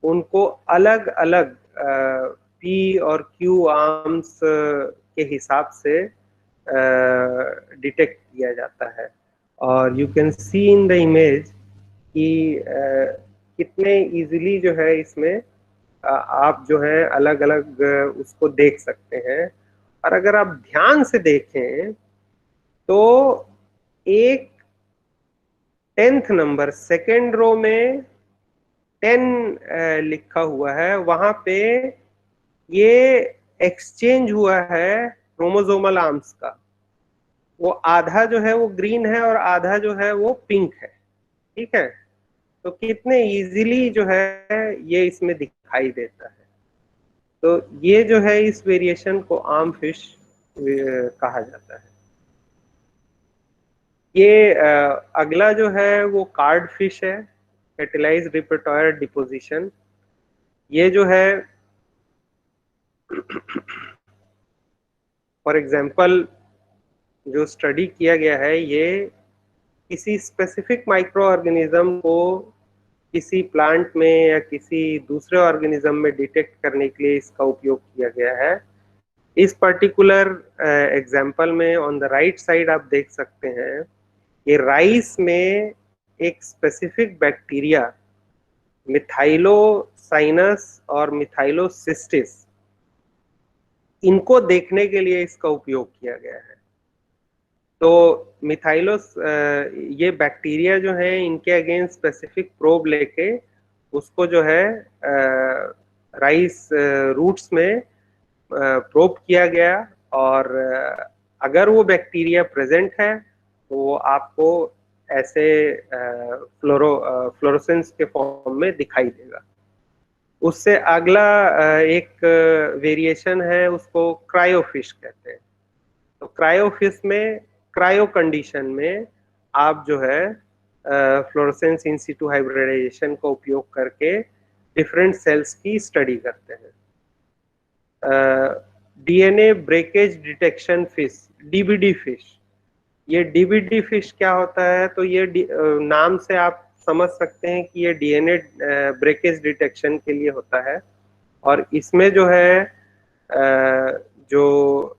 उनको अलग अलग पी और क्यू आर्म्स के हिसाब से डिटेक्ट किया जाता है। और you can see in the image कि कितने इजीली जो है इसमें आप जो है अलग अलग उसको देख सकते हैं। और अगर आप ध्यान से देखें तो एक 10th नंबर सेकेंड रो में 10 लिखा हुआ है, वहां पे ये एक्सचेंज हुआ है क्रोमोसोमल आर्म्स का। वो आधा जो है वो ग्रीन है और आधा जो है वो पिंक है। ठीक है, तो कितने इजीली जो है ये इसमें दिखाई देता है। तो ये जो है इस वेरिएशन को आर्म फिश कहा जाता है। ये अगला जो है वो कार्ड फिश है, फर्टिलाइज रिपर्टोयर डिपोजिशन। ये जो है फॉर एग्जांपल जो स्टडी किया गया है ये किसी स्पेसिफिक माइक्रो ऑर्गेनिज्म को किसी प्लांट में या किसी दूसरे ऑर्गेनिज्म में डिटेक्ट करने के लिए इसका उपयोग किया गया है। इस पर्टिकुलर एग्जांपल में ऑन द राइट साइड आप देख सकते हैं कि राइस में एक स्पेसिफिक बैक्टीरिया मिथाइलोसाइनस और मिथाइलोसिस्टिस, इनको देखने के लिए इसका उपयोग किया गया है। तो मिथाइलोस ये बैक्टीरिया जो है इनके अगेंस्ट स्पेसिफिक प्रोब लेके उसको जो है राइस रूट्स में प्रोब किया गया, और अगर वो बैक्टीरिया प्रेजेंट है तो वो आपको ऐसे फ्लोरोसेंस के फॉर्म में दिखाई देगा। उससे अगला एक वेरिएशन है, उसको क्रायोफिश कहते हैं। तो क्रायोफिश में क्रायो कंडीशन में आप जो है फ्लोरोसेंस इन सिटू हाइब्रिडाइजेशन का उपयोग करके डिफरेंट सेल्स की स्टडी करते हैं। DNA breakage detection fish, DBD fish. ये डीबीडी फिश क्या होता है? तो ये नाम से आप समझ सकते हैं कि ये डीएनए ब्रेकेज डिटेक्शन के लिए होता है, और इसमें जो है जो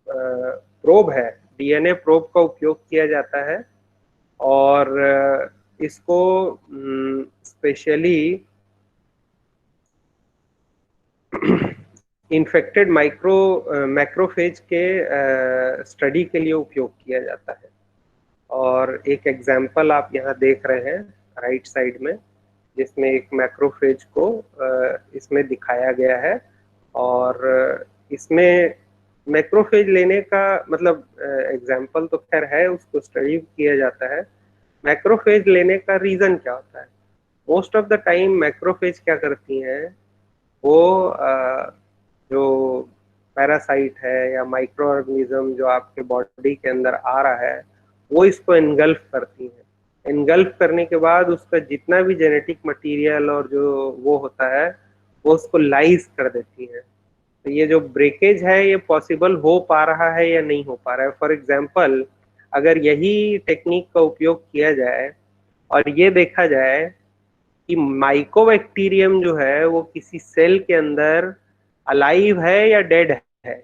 प्रोब है, डीएनए प्रोब का उपयोग किया जाता है, और इसको स्पेशली इन्फेक्टेड मैक्रोफेज के स्टडी के लिए उपयोग किया जाता है। और एक एग्जाम्पल आप यहाँ देख रहे हैं राइट साइड में, जिसमें एक मैक्रोफेज को इसमें दिखाया गया है। और इसमें मैक्रोफेज लेने का मतलब एग्जाम्पल तो खैर है, उसको स्टडी किया जाता है। मैक्रोफेज लेने का रीजन क्या होता है? Most of the time macrophage क्या करती हैं, वो जो पैरासाइट है या माइक्रो ऑर्गेनिज्म जो आपके बॉडी के अंदर आ रहा है, वो इसको एनगल्फ करती हैं। एनगल्फ करने के बाद उसका जितना भी जेनेटिक मटेरियल और जो वो होता है वो उसको लाइज कर देती हैं। तो ये जो ब्रेकेज है ये पॉसिबल हो पा रहा है या नहीं हो पा रहा है? फॉर एग्जांपल, अगर यही टेक्निक का उपयोग किया जाए और ये देखा जाए कि माइकोबैक्टीरियम जो है वो किसी सेल के अंदर अलाइव है या डेड है,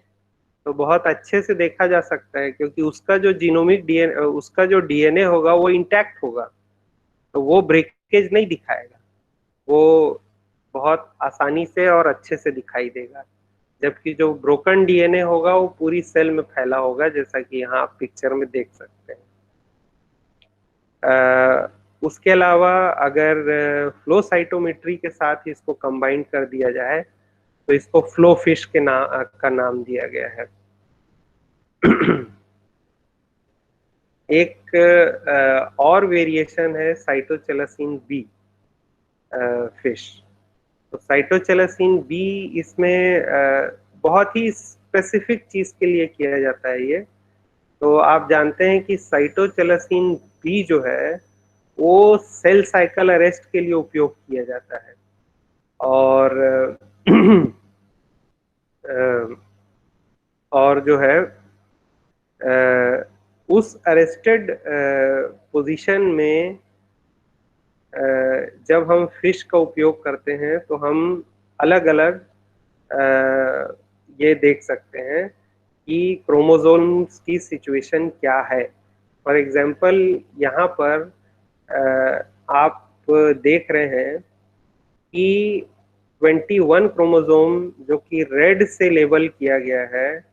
तो बहुत अच्छे से देखा जा सकता है, क्योंकि उसका जो जीनोमिक डीएनए, उसका जो डीएनए होगा वो इंटैक्ट होगा, तो वो ब्रेकेज नहीं दिखाएगा, वो बहुत आसानी से और अच्छे से दिखाई देगा। जबकि जो ब्रोकन डीएनए होगा वो पूरी सेल में फैला होगा, जैसा कि यहाँ आप पिक्चर में देख सकते हैं। उसके अलावा अगर फ्लो साइटोमेट्री के साथ इसको कंबाइन कर दिया जाए तो इसको फ्लो फिश के का नाम दिया गया है। एक और वेरिएशन है साइटोचेलासिन बी फिश। तो साइटोचेलासिन बी इसमें बहुत ही स्पेसिफिक चीज के लिए किया जाता है ये। तो आप जानते हैं कि साइटोचेलासिन बी जो है वो सेल साइकिल अरेस्ट के लिए उपयोग किया जाता है, और जो है उस अरेस्टेड पोजीशन में जब हम फिश का उपयोग करते हैं तो हम अलग अलग ये देख सकते हैं कि क्रोमोसोम्स की सिचुएशन क्या है। फॉर एग्जांपल यहाँ पर आप देख रहे हैं कि 21 क्रोमोसोम जो कि रेड से लेबल किया गया है,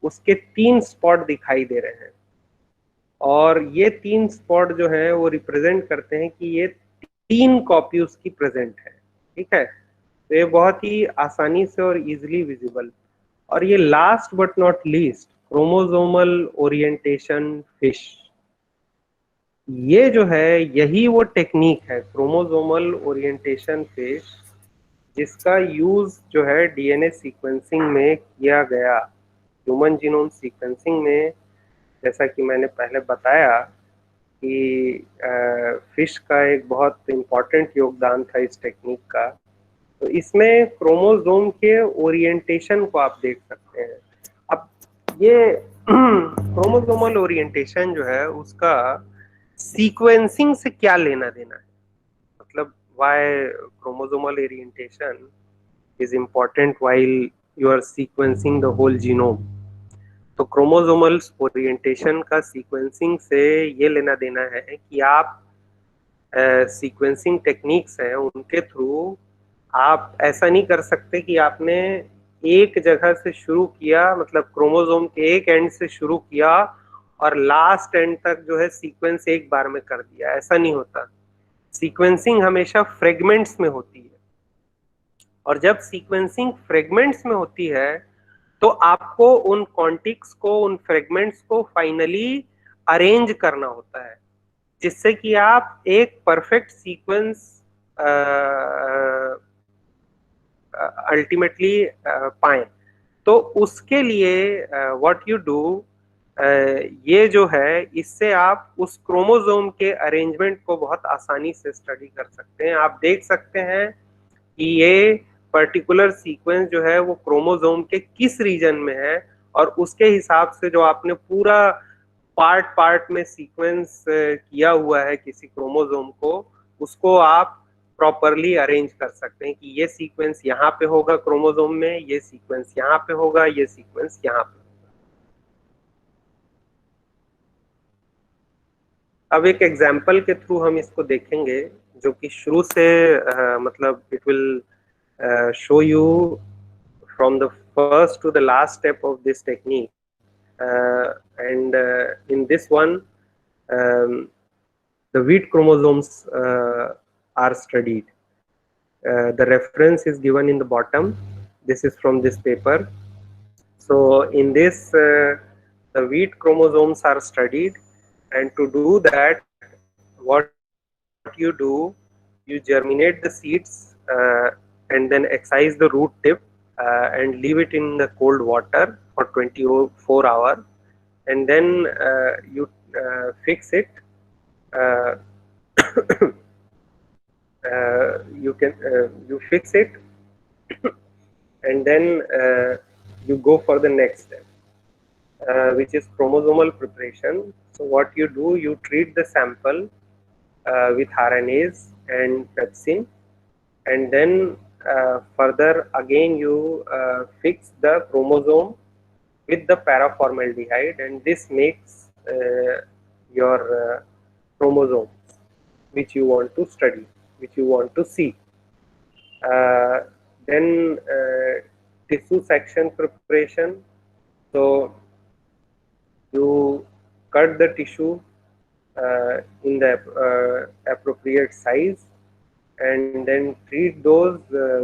उसके 3 स्पॉट दिखाई दे रहे हैं, और ये 3 स्पॉट जो है वो रिप्रेजेंट करते हैं कि ये 3 कॉपी उसकी प्रेजेंट है। ठीक है, तो ये बहुत ही आसानी से और इजीली विजिबल। और ये last but not least chromosomal orientation fish, ये जो है यही वो टेक्निक है क्रोमोसोमल ओरिएंटेशन फिश, जिसका यूज जो है डीएनए सीक्वेंसिंग में किया गया। ह्यूमन जीनोम सीक्वेंसिंग में, जैसा कि मैंने पहले बताया कि फिश का एक बहुत इम्पोर्टेंट योगदान था इस टेक्निक का। तो इसमें क्रोमोसोम के ओरिएंटेशन को आप देख सकते हैं। अब ये क्रोमोसोमल ओरिएंटेशन जो है उसका सीक्वेंसिंग से क्या लेना देना है, मतलब why chromosomal orientation is important while you are sequencing the whole genome. तो क्रोमोसोमल ओरिएंटेशन का सीक्वेंसिंग से ये लेना देना है कि आप सीक्वेंसिंग टेक्निक्स हैं उनके थ्रू आप ऐसा नहीं कर सकते कि आपने एक जगह से शुरू किया, मतलब क्रोमोसोम के एक एंड से शुरू किया और लास्ट एंड तक जो है सीक्वेंस एक बार में कर दिया, ऐसा नहीं होता। सीक्वेंसिंग हमेशा फ्रेगमेंट्स में होती है, और जब सीक्वेंसिंग फ्रेगमेंट्स में होती है तो आपको उन कॉन्टिक्स को, उन फ्रेगमेंट्स को फाइनली अरेंज करना होता है जिससे कि आप एक परफेक्ट सीक्वेंस अल्टीमेटली पाएं। तो उसके लिए व्हाट यू डू, ये जो है इससे आप उस क्रोमोसोम के अरेंजमेंट को बहुत आसानी से स्टडी कर सकते हैं। आप देख सकते हैं कि ये पर्टिकुलर सीक्वेंस जो है वो क्रोमोसोम के किस रीजन में है, और उसके हिसाब से जो आपने पूरा पार्ट पार्ट में सीक्वेंस किया हुआ है किसी क्रोमोसोम को, उसको आप प्रॉपरली अरेंज कर सकते हैं कि ये सीक्वेंस यहाँ पे होगा क्रोमोसोम में, ये सीक्वेंस यहाँ पे होगा, ये सीक्वेंस यहाँ पे। अब एक एग्जाम्पल के थ्रू हम इसको देखेंगे जो कि शुरू से मतलब it will show you from the first to the last step of this technique, and in this one the wheat chromosomes are studied. The reference is given in the bottom. This is from this paper. So in this the wheat chromosomes are studied, and to do that what you do, you germinate the seeds and then excise the root tip and leave it in the cold water for 24 hours, and then you fix it. You fix it and then you go for the next step, which is chromosomal preparation. So what you do, you treat the sample with RNase and pepsin, and then further again you fix the chromosome with the paraformaldehyde, and this makes your chromosomes which you want to study, which you want to see. Then tissue section preparation. So you cut the tissue in the appropriate size, and then treat those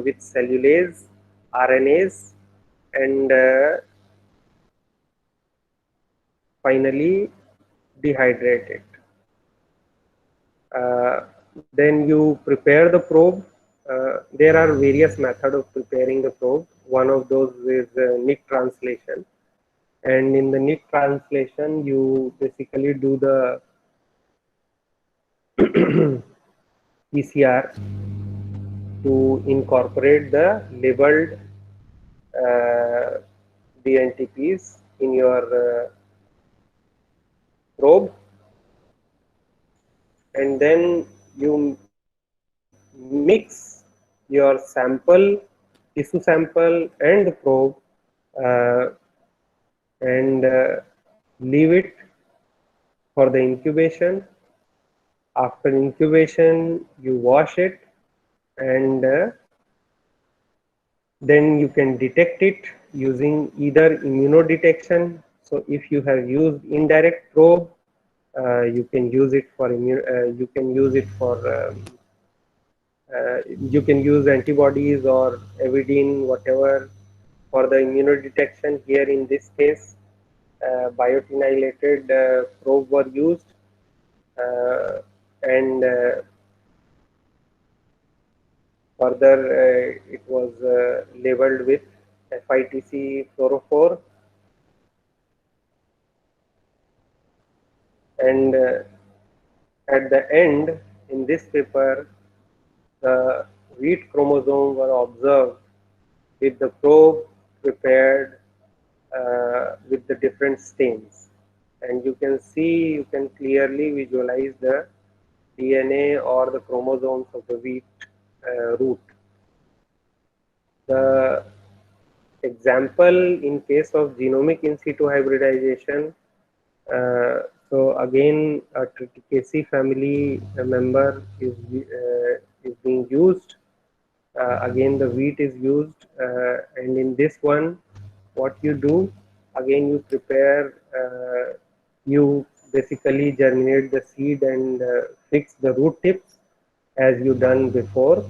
with cellulase, RNase, and finally dehydrate it. Then you prepare the probe. There are various methods of preparing the probe. One of those is Nick translation, and in the Nick translation you basically do the PCR to incorporate the labeled DNTPs in your probe, and then you mix your sample, tissue sample and the probe, and leave it for the incubation. After incubation, you wash it, and then you can detect it using either immunodetection. So if you have used indirect probe, you can use it for you can use antibodies or Avidin, whatever, for the immunodetection. Here in this case, biotinylated probe were used, and further it was labeled with FITC fluorophore, and at the end in this paper the wheat chromosome were observed with the probe prepared with the different stains, and you can clearly visualize the DNA or the chromosomes of the wheat root. The example in case of genomic in situ hybridization, so again a Triticale family member is being used. Again the wheat is used, and in this one what you do, again you prepare, you basically germinate the seed and fix the root tips as you done before.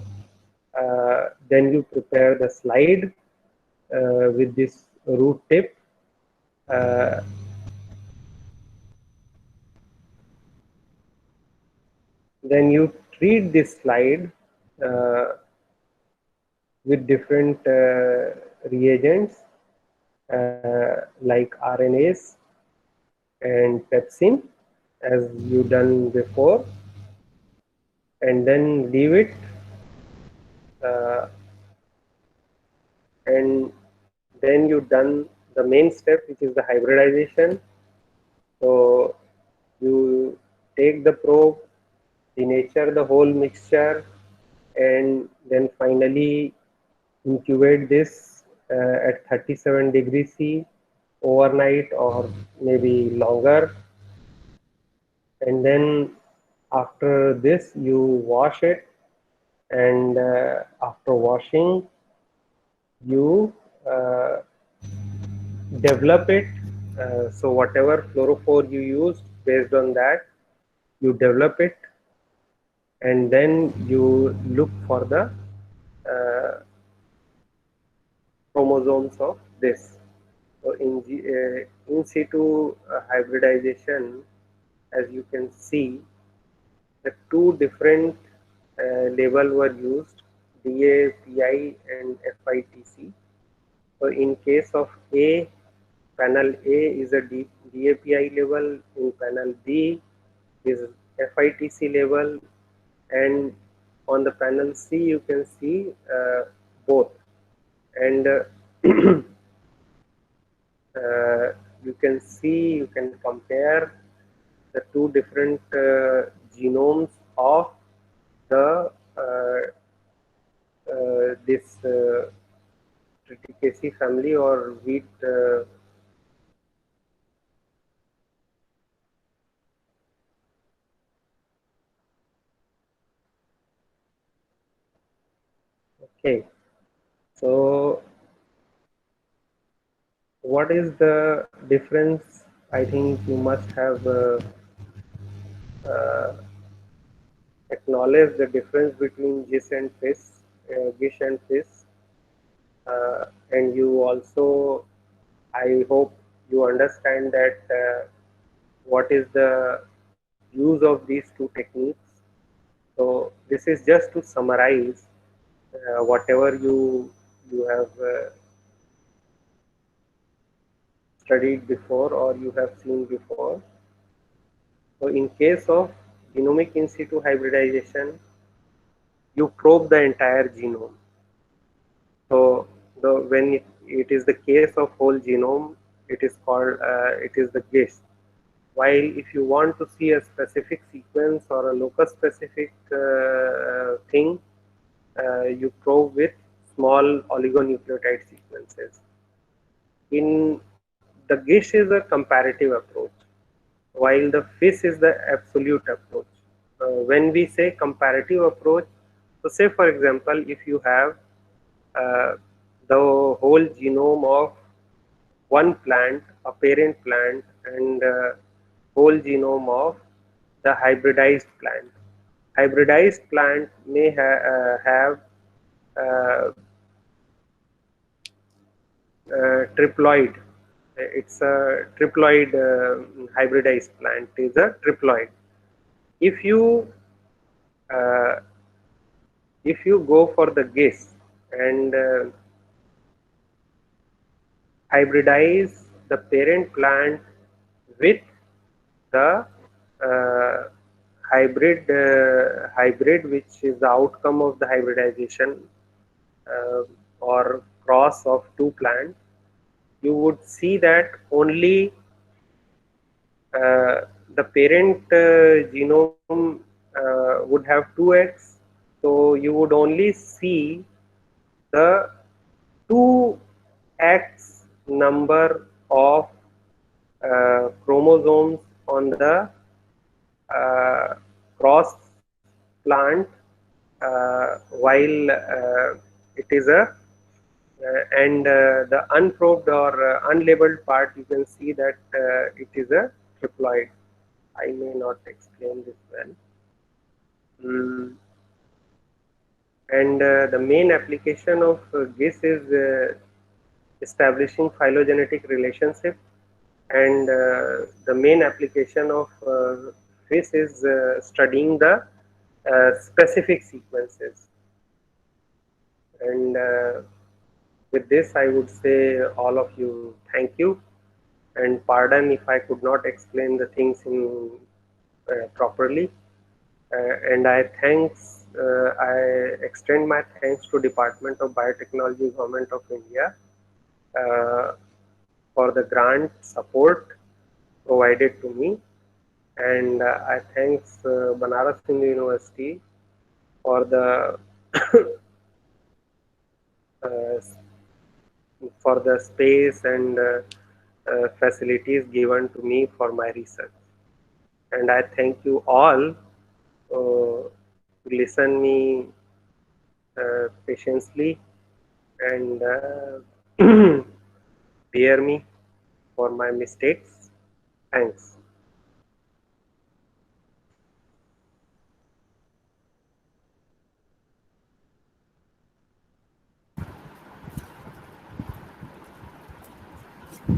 Then you prepare the slide with this root tip. Uh, then you treat this slide uh, with different reagents like RNase and pepsin as you done before, and then leave it, uh, and then you done the main step, which is the hybridization. So you take the probe, denature the whole mixture, and then finally incubate this at 37 degrees C overnight or maybe longer, and then after this you wash it, and after washing you uh, develop it. So whatever fluorophore you used, based on that you develop it, and then you look for the uh, chromosomes of this. So in situ hybridization, as you can see, the two different label were used, DAPI and FITC. So in case of A, panel A is a DAPI level, in panel B is FITC level, and on the panel C you can see both, and you can compare the two different genomes of the this Triticale family or wheat. Okay, so what is the difference? I think you must have uh, acknowledged the difference between GIS and FIS, GISH and FIS, and you also, I hope you understand that what is the use of these two techniques. So this is just to summarize whatever you have studied before or you have seen before. So in case of genomic in situ hybridization, you probe the entire genome. So when it is the case of whole genome, it is called it is the GIST. While if you want to see a specific sequence or a locus specific thing, you probe with small oligonucleotide sequences. In the GISH is a comparative approach, while the FIS is the absolute approach. When we say comparative approach, so say for example, if you have uh, the whole genome of one plant, a parent plant, and whole genome of the hybridized plant. Hybridized plant may have uh, triploid. It's a triploid hybridized plant is a triploid. If you uh, if you go for the GIS and hybridize the parent plant with the uh, hybrid which is the outcome of the hybridization or cross of two plants, you would see that only the parent genome would have 2x, so you would only see the 2x number of chromosomes on the cross plant, while it is a and the unprobed or unlabeled part, you can see that it is a triploid. I may not explain this well. And the main application of GIS is establishing phylogenetic relationship, and the main application of FIS is studying the specific sequences. And with this, I would say all of you thank you, and pardon if I could not explain the things in properly. And I extend my thanks to Department of Biotechnology, Government of India, for the grant support provided to me, and I thanks Banaras Hindu University for the for the space and facilities given to me for my research. And I thank you all to listen me patiently and bear me for my mistakes. Thanks.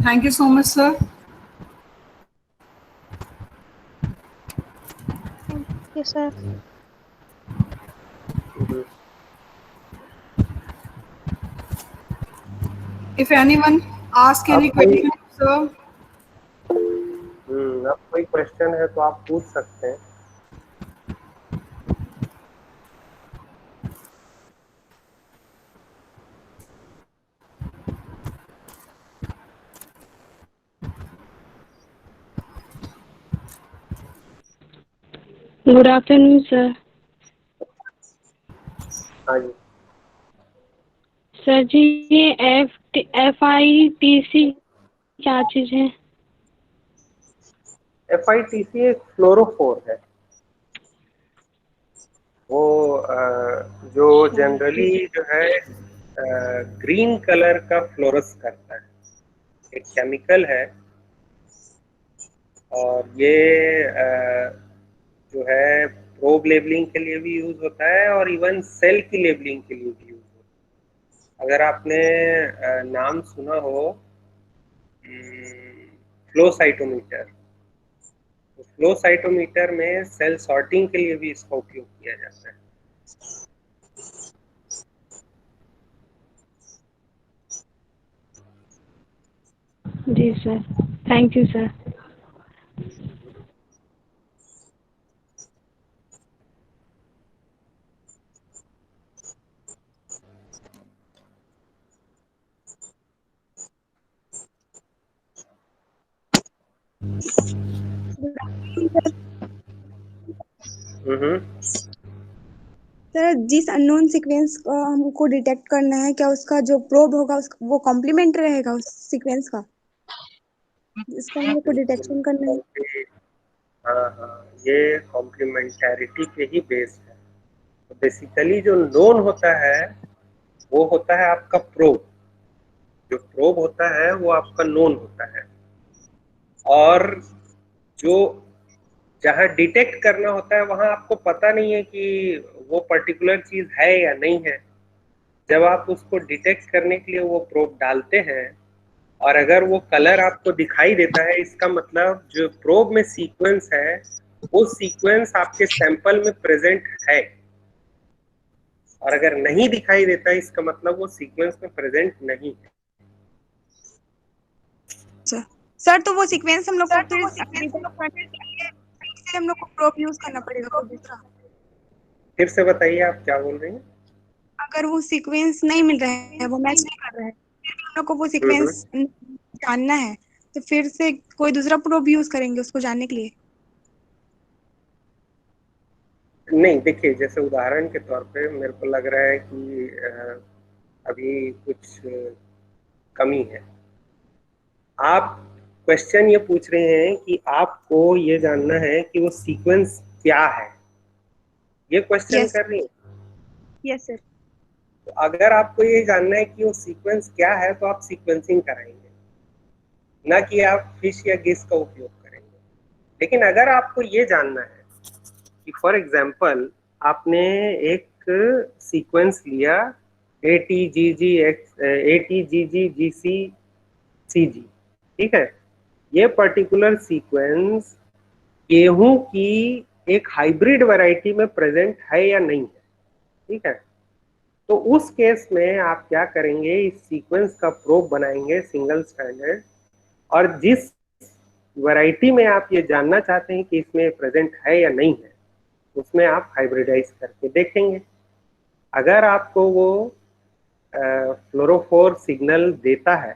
Thank you so much, sir. Thank you, sir. If anyone ask any अब कोई question, sir, अब कोई question है तो आप पूछ सकते हैं. Good afternoon, sir. हाँ जी. सर जी, ये FITC क्या चीज है? FITC एक फ्लोरोफोर है. वो जो जनरली जो है ग्रीन कलर का फ्लोरस करता है. एक केमिकल है, और ये जो है प्रोब लेबलिंग के लिए भी यूज होता है, और इवन सेल की लेबलिंग के लिए भी यूज होता है. अगर आपने नाम सुना हो फ्लो साइटोमीटर, तो फ्लो साइटोमीटर में सेल सॉर्टिंग के लिए भी इसका उपयोग किया जाता है. जी sir, thank you sir. Sir, जिस अननोन सीक्वेंस को हमको डिटेक्ट करना है, क्या उसका जो प्रोब होगा वो कॉम्प्लीमेंट रहेगा उस सीक्वेंस का, जिसका हमको डिटेक्शन करना है? हाँ हाँ, ये कॉम्प्लीमेंटैरिटी पे ही बेस्ड है. तो बेसिकली जो नोन होता है वो होता है आपका प्रोब. जो प्रोब होता है वो आपका नोन होता है, और जो जहाँ डिटेक्ट करना होता है वहां आपको पता नहीं है कि वो पर्टिकुलर चीज है या नहीं है. जब आप उसको डिटेक्ट करने के लिए वो प्रोब डालते हैं, और अगर वो कलर आपको दिखाई देता है, इसका मतलब जो प्रोब में सीक्वेंस है वो सीक्वेंस आपके सैंपल में प्रेजेंट है. और अगर नहीं दिखाई देता है, इसका मतलब वो सीक्वेंस में प्रेजेंट नहीं है. सर, तो वो सीक्वेंस हम लोग को फिर हम लोग को प्रोब यूज करना पड़ेगा कोई दूसरा? फिर से बताइए, आप क्या बोल रही हैं? अगर वो सीक्वेंस नहीं मिल रहा है, वो मैच नहीं कर रहा है, फिर हम को वो सीक्वेंस जानना है तो फिर से कोई दूसरा प्रोब यूज करेंगे उसको जानने के लिए? नहीं, देखिए, जैसे उदाहरण के तौर पे मेरे को लग रहा है कि अभी कुछ कमी है। आप क्वेश्चन ये पूछ रहे हैं कि आपको ये जानना है कि वो सीक्वेंस क्या है, ये क्वेश्चन यस कर रही हैं। Yes sir. तो अगर आपको ये जानना है कि वो सीक्वेंस क्या है तो आप सीक्वेंसिंग कराएंगे, ना कि आप फिश या गेस का उपयोग करेंगे। लेकिन अगर आपको ये जानना है कि फॉर एग्जाम्पल आपने एक सीक्वेंस लिया ATGGGCCG, ठीक है, ये पर्टिकुलर सीक्वेंस गेहूं की एक हाइब्रिड वैरायटी में प्रेजेंट है या नहीं है, ठीक है। तो उस केस में आप क्या करेंगे, इस सीक्वेंस का प्रोब बनाएंगे सिंगल स्ट्रैंडेड, और जिस वैरायटी में आप ये जानना चाहते हैं कि इसमें प्रेजेंट है या नहीं है, उसमें आप हाइब्रिडाइज करके देखेंगे। अगर आपको वो फ्लोरोफोर सिग्नल देता है,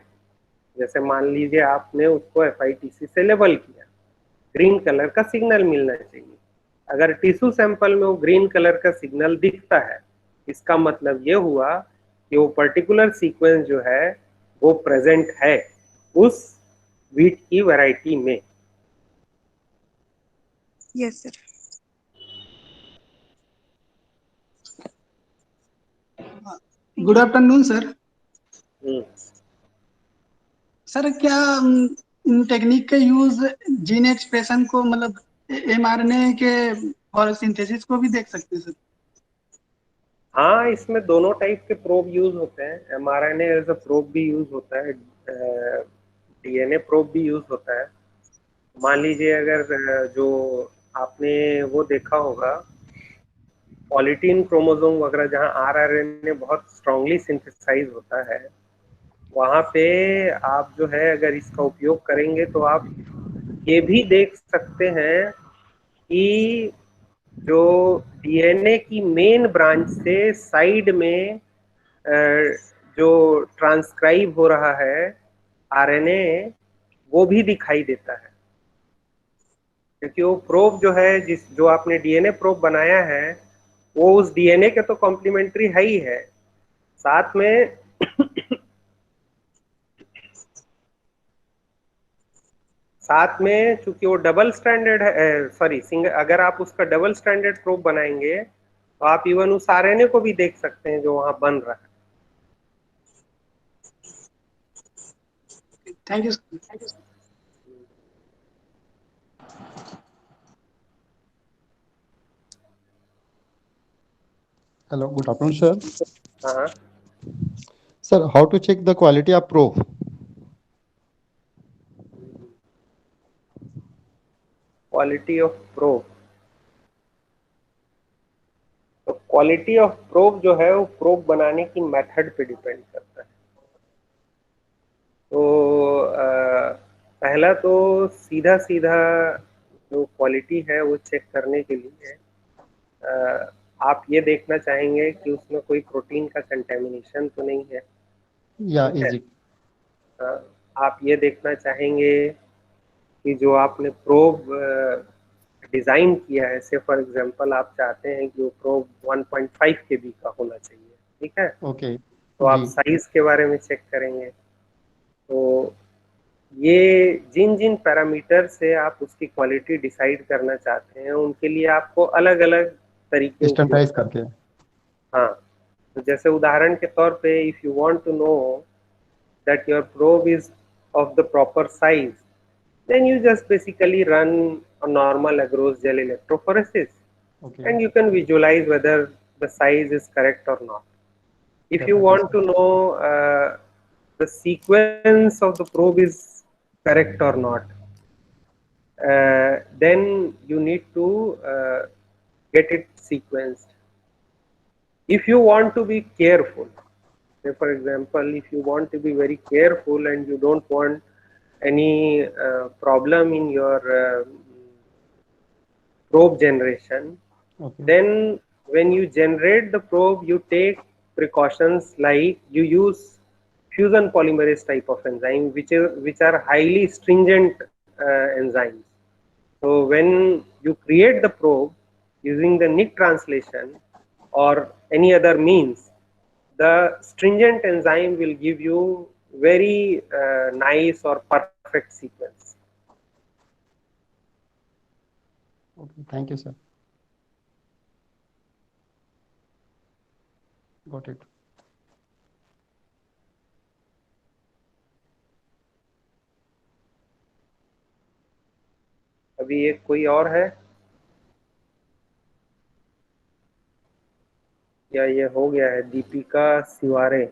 जैसे मान लीजिए आपने उसको FITC से लेबल किया, ग्रीन कलर का सिग्नल मिलना चाहिए। अगर टिश्यू सैंपल में वो ग्रीन कलर का सिग्नल दिखता है, इसका मतलब ये हुआ कि वो पर्टिकुलर सीक्वेंस जो है वो प्रेजेंट है उस व्हीट की वैरायटी में। Yes sir. Good afternoon sir. Hmm. Sir क्या इन टेक्निक का यूज जीन एक्सप्रेशन को मतलब mRNA के और सिंथेसिस को भी देख सकते हैं सर? हाँ, इसमें दोनों टाइप के प्रोब यूज होते हैं। mRNA एज अ प्रोब भी यूज होता है, DNA प्रोब भी यूज होता है। मान लीजिए अगर जो आपने वो देखा होगा पॉलीटीन क्रोमोसोम वगैरह, जहाँ RNA बहुत स्ट्रांगली सिंथेसाइज होता है, वहाँ पे आप जो है अगर इसका उपयोग करेंगे तो आप ये भी देख सकते हैं कि जो DNA की मेन ब्रांच से साइड में जो ट्रांसक्राइब हो रहा है RNA, वो भी दिखाई देता है, क्योंकि वो प्रोब जो है जो आपने DNA प्रोब बनाया है वो उस DNA के तो कॉम्प्लीमेंट्री है ही है, साथ में चूंकि वो डबल स्टैंडर्ड है, सॉरी सिंगल, अगर आप उसका डबल स्टैंडर्ड प्रोब बनाएंगे तो आप इवन उस RNA को भी देख सकते हैं जो वहां बन रहा है। Thank you. Hello, good afternoon, sir. हाँ, Sir, how to check the quality of probe? Quality of probe. तो क्वालिटी ऑफ प्रोब जो है वो प्रोब बनाने की मेथड पे डिपेंड करता है। तो पहला तो सीधा सीधा जो क्वालिटी है वो चेक करने के लिए आप ये देखना चाहेंगे कि उसमें कोई प्रोटीन का कंटेमिनेशन तो नहीं है। Yeah, ठीक है? is it? आप ये देखना चाहेंगे कि जो आपने प्रोब डिजाइन किया है, से फॉर एग्जांपल आप चाहते हैं कि वो प्रोब 1.5 kb का होना चाहिए, ठीक है, Okay. तो आप जी. साइज के बारे में चेक करेंगे। तो ये जिन जिन पैरामीटर से आप उसकी क्वालिटी डिसाइड करना चाहते हैं उनके लिए आपको अलग अलग तरीके Standardize करके. हाँ, तो जैसे उदाहरण के तौर पे if you want to know that your probe is of the proper size, then you just basically run a normal agarose gel electrophoresis, Okay. and you can visualize whether the size is correct or not. If you Definitely, want sir. to know the sequence of the probe is correct or not, then you need to get it sequenced. If you want to be careful, say for example, if you want to be very careful and you don't want any problem in your probe generation, Okay. then when you generate the probe, you take precautions like you use fusion polymerase type of enzyme, which are highly stringent enzymes. So when you create the probe using the Nick translation or any other means, the stringent enzyme will give you very nice or perfect sequence. Okay, thank you, sir. Got it. अभी एक कोई और है या ये हो गया है? दीपिका सिवारे.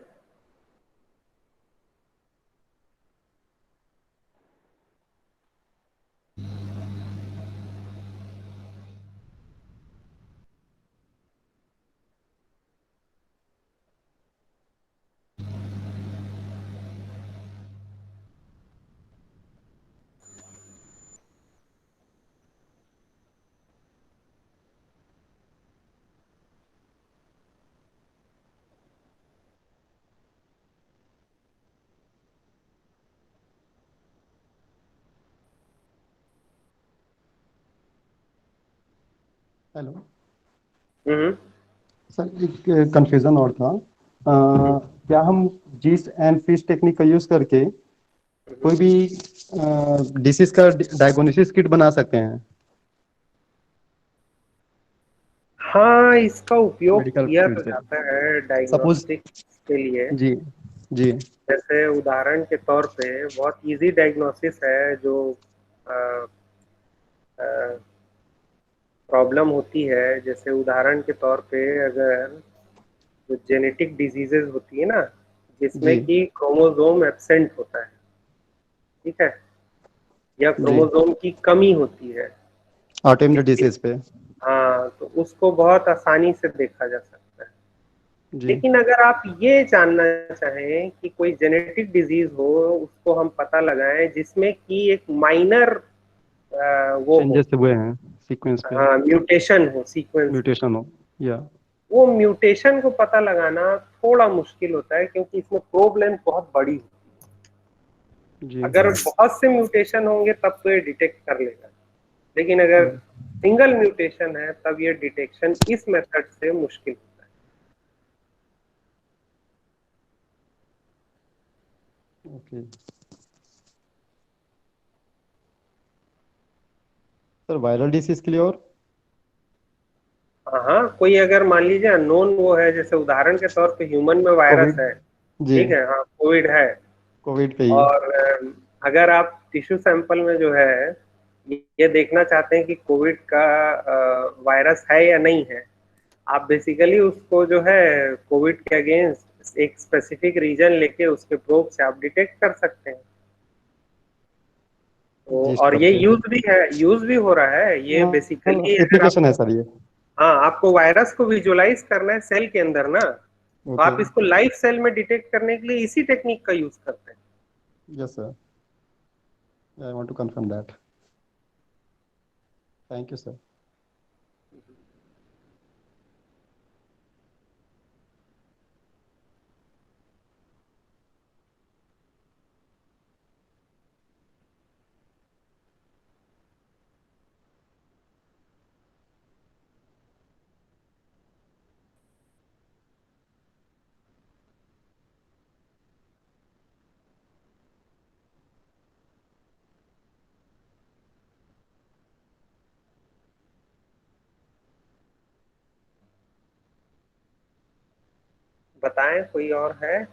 हेलो हम्म. सर, एक कंफ्यूजन और था. क्या हम जीस एंड फिश टेक्निक का यूज करके कोई भी डिसीज का डायग्नोसिस किट बना सकते हैं? हाँ, इसका उपयोग मेडिकल किया फील्ड तो से. जाता है डायग्नोस्टिक्स के लिए. जी जी. जैसे उदाहरण के तौर पे बहुत इजी डायग्नोसिस है जो प्रॉब्लम होती है. जैसे उदाहरण के तौर पे अगर जो जेनेटिक डिजीजेज होती है ना, जिसमें जी. कि क्रोमोसोम एब्सेंट होता है, ठीक है, या क्रोमोसोम की कमी होती है, ऑटोइम्यून डिसीज पे. हाँ, तो उसको बहुत आसानी से देखा जा सकता है. जी. लेकिन अगर आप ये जानना चाहें कि कोई जेनेटिक डिजीज हो, उसको हम पता लगाएं जिसमें कि एक माइनर वो हो, चेंजेस हुए हैं सीक्वेंस पे, हाँ, म्यूटेशन हो, सीक्वेंस, म्यूटेशन हो, या वो म्यूटेशन को पता लगाना थोड़ा मुश्किल होता है क्योंकि इसमें प्रोब लेंथ बहुत बड़ी होती है. जी. अगर बहुत से म्यूटेशन होंगे तब तो ये डिटेक्ट कर लेगा, लेकिन अगर सिंगल म्यूटेशन है तब ये डिटेक्शन इस मेथड से मुश्किल होता है. ओके सर, वायरल डिसीज के लिए और हाँ, कोई अगर मान लीजिए अननोन वो है, जैसे उदाहरण के तौर पे ह्यूमन में वायरस कोविड. है, जी. ठीक है, हाँ, कोविड है, कोविड पे ही. और अगर आप टिश्यू सैंपल में जो है ये देखना चाहते हैं कि कोविड का वायरस है या नहीं है, आप बेसिकली उसको जो है कोविड के अगेंस्ट एक स्पेसिफिक रीजन लेके उसके प्रोब से आप डिटेक्ट कर सकते हैं. तो और ये यूज भी हो रहा है ये बेसिकली. एप्लीकेशन है सर ये. हाँ, आपको वायरस को विजुअलाइज करना है सेल के अंदर ना, तो आप इसको लाइव सेल में डिटेक्ट करने के लिए इसी टेक्निक का यूज करते हैं. Yes sir, I want to confirm that. Thank you sir. बताएं, कोई और है?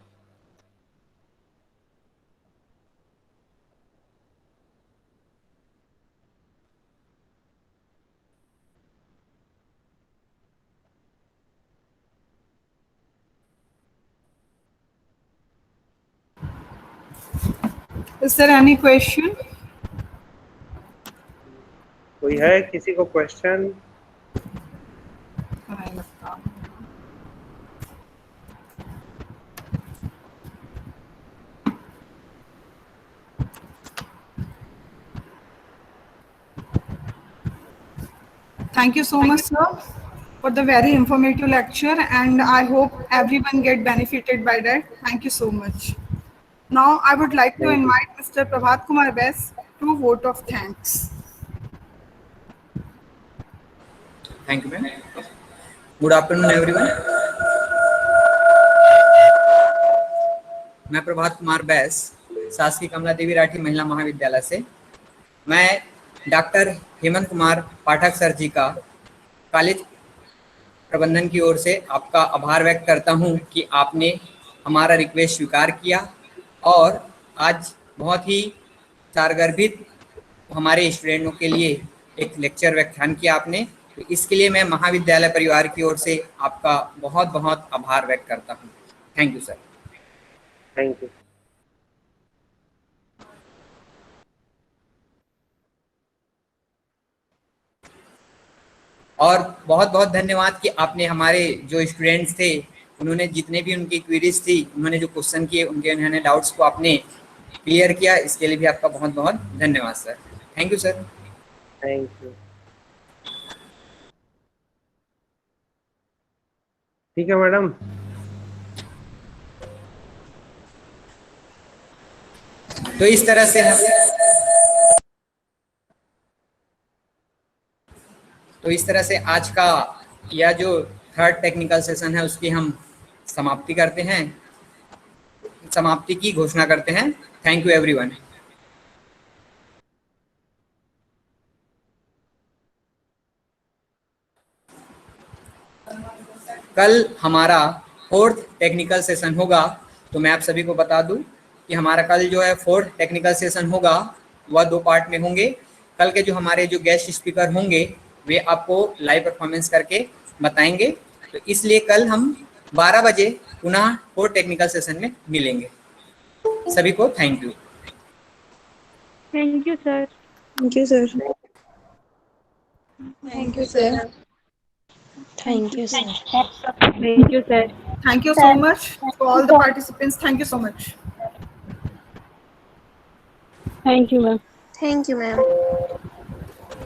Is there any question? कोई है किसी को question? Thank you so much, sir, for the very informative lecture, and I hope everyone get benefited by that. Thank you so much. Now I would like to invite Mr. Prabhat Kumar Bess to vote of thanks. Thank you, ma'am. Good afternoon, everyone. मैं प्रभात कुमार बैस, शासकीय कमला देवी राठी महिला महाविद्यालय से। मैं doctor Hemant Kumar Pathak sir जी का college प्रबंधन की ओर से आपका आभार व्यक्त करता हूं कि आपने हमारा रिक्वेस्ट स्वीकार किया और आज बहुत ही सारगर्भित हमारे स्टूडेंटों के लिए एक लेक्चर व्याख्यान किया आपने। तो इसके लिए मैं महाविद्यालय परिवार की ओर से आपका बहुत बहुत आभार व्यक्त करता हूं। Thank you sir. Thank you. और बहुत बहुत धन्यवाद कि आपने हमारे जो स्टूडेंट्स थे उन्होंने जितने भी उनकी क्वेरीज थी, उन्होंने जो क्वेश्चन किए, उन्होंने डाउट्स को आपने क्लियर किया। इसके लिए भी आपका बहुत बहुत धन्यवाद sir. Thank you sir. Thank you. ठीक है मैडम। तो इस तरह से आज का यह जो थर्ड टेक्निकल सेशन है उसकी हम समाप्ति करते हैं, समाप्ति की घोषणा करते हैं। Thank you everyone. कल हमारा फोर्थ टेक्निकल सेशन होगा, तो मैं आप सभी को बता दूं कि हमारा कल जो है फोर्थ टेक्निकल सेशन होगा वह 2 पार्ट में होंगे। कल के जो हमारे जो गेस्ट स्पीकर होंगे वे आपको लाइव परफॉर्मेंस करके बताएंगे। तो इसलिए कल हम 12 बजे पुनः फोर्थ टेक्निकल सेशन में मिलेंगे। सभी को thank you. Thank you sir. Thank you sir. Thank you, sir. Thank you sir. Thank you so much to all the participants. Thank you so much. Thank you ma'am. Thank you ma'am.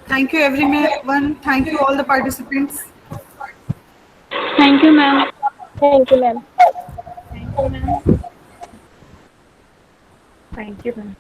Thank you everyone. Thank you all the participants. Thank you ma'am. Thank you, ma'am. Thank you ma'am.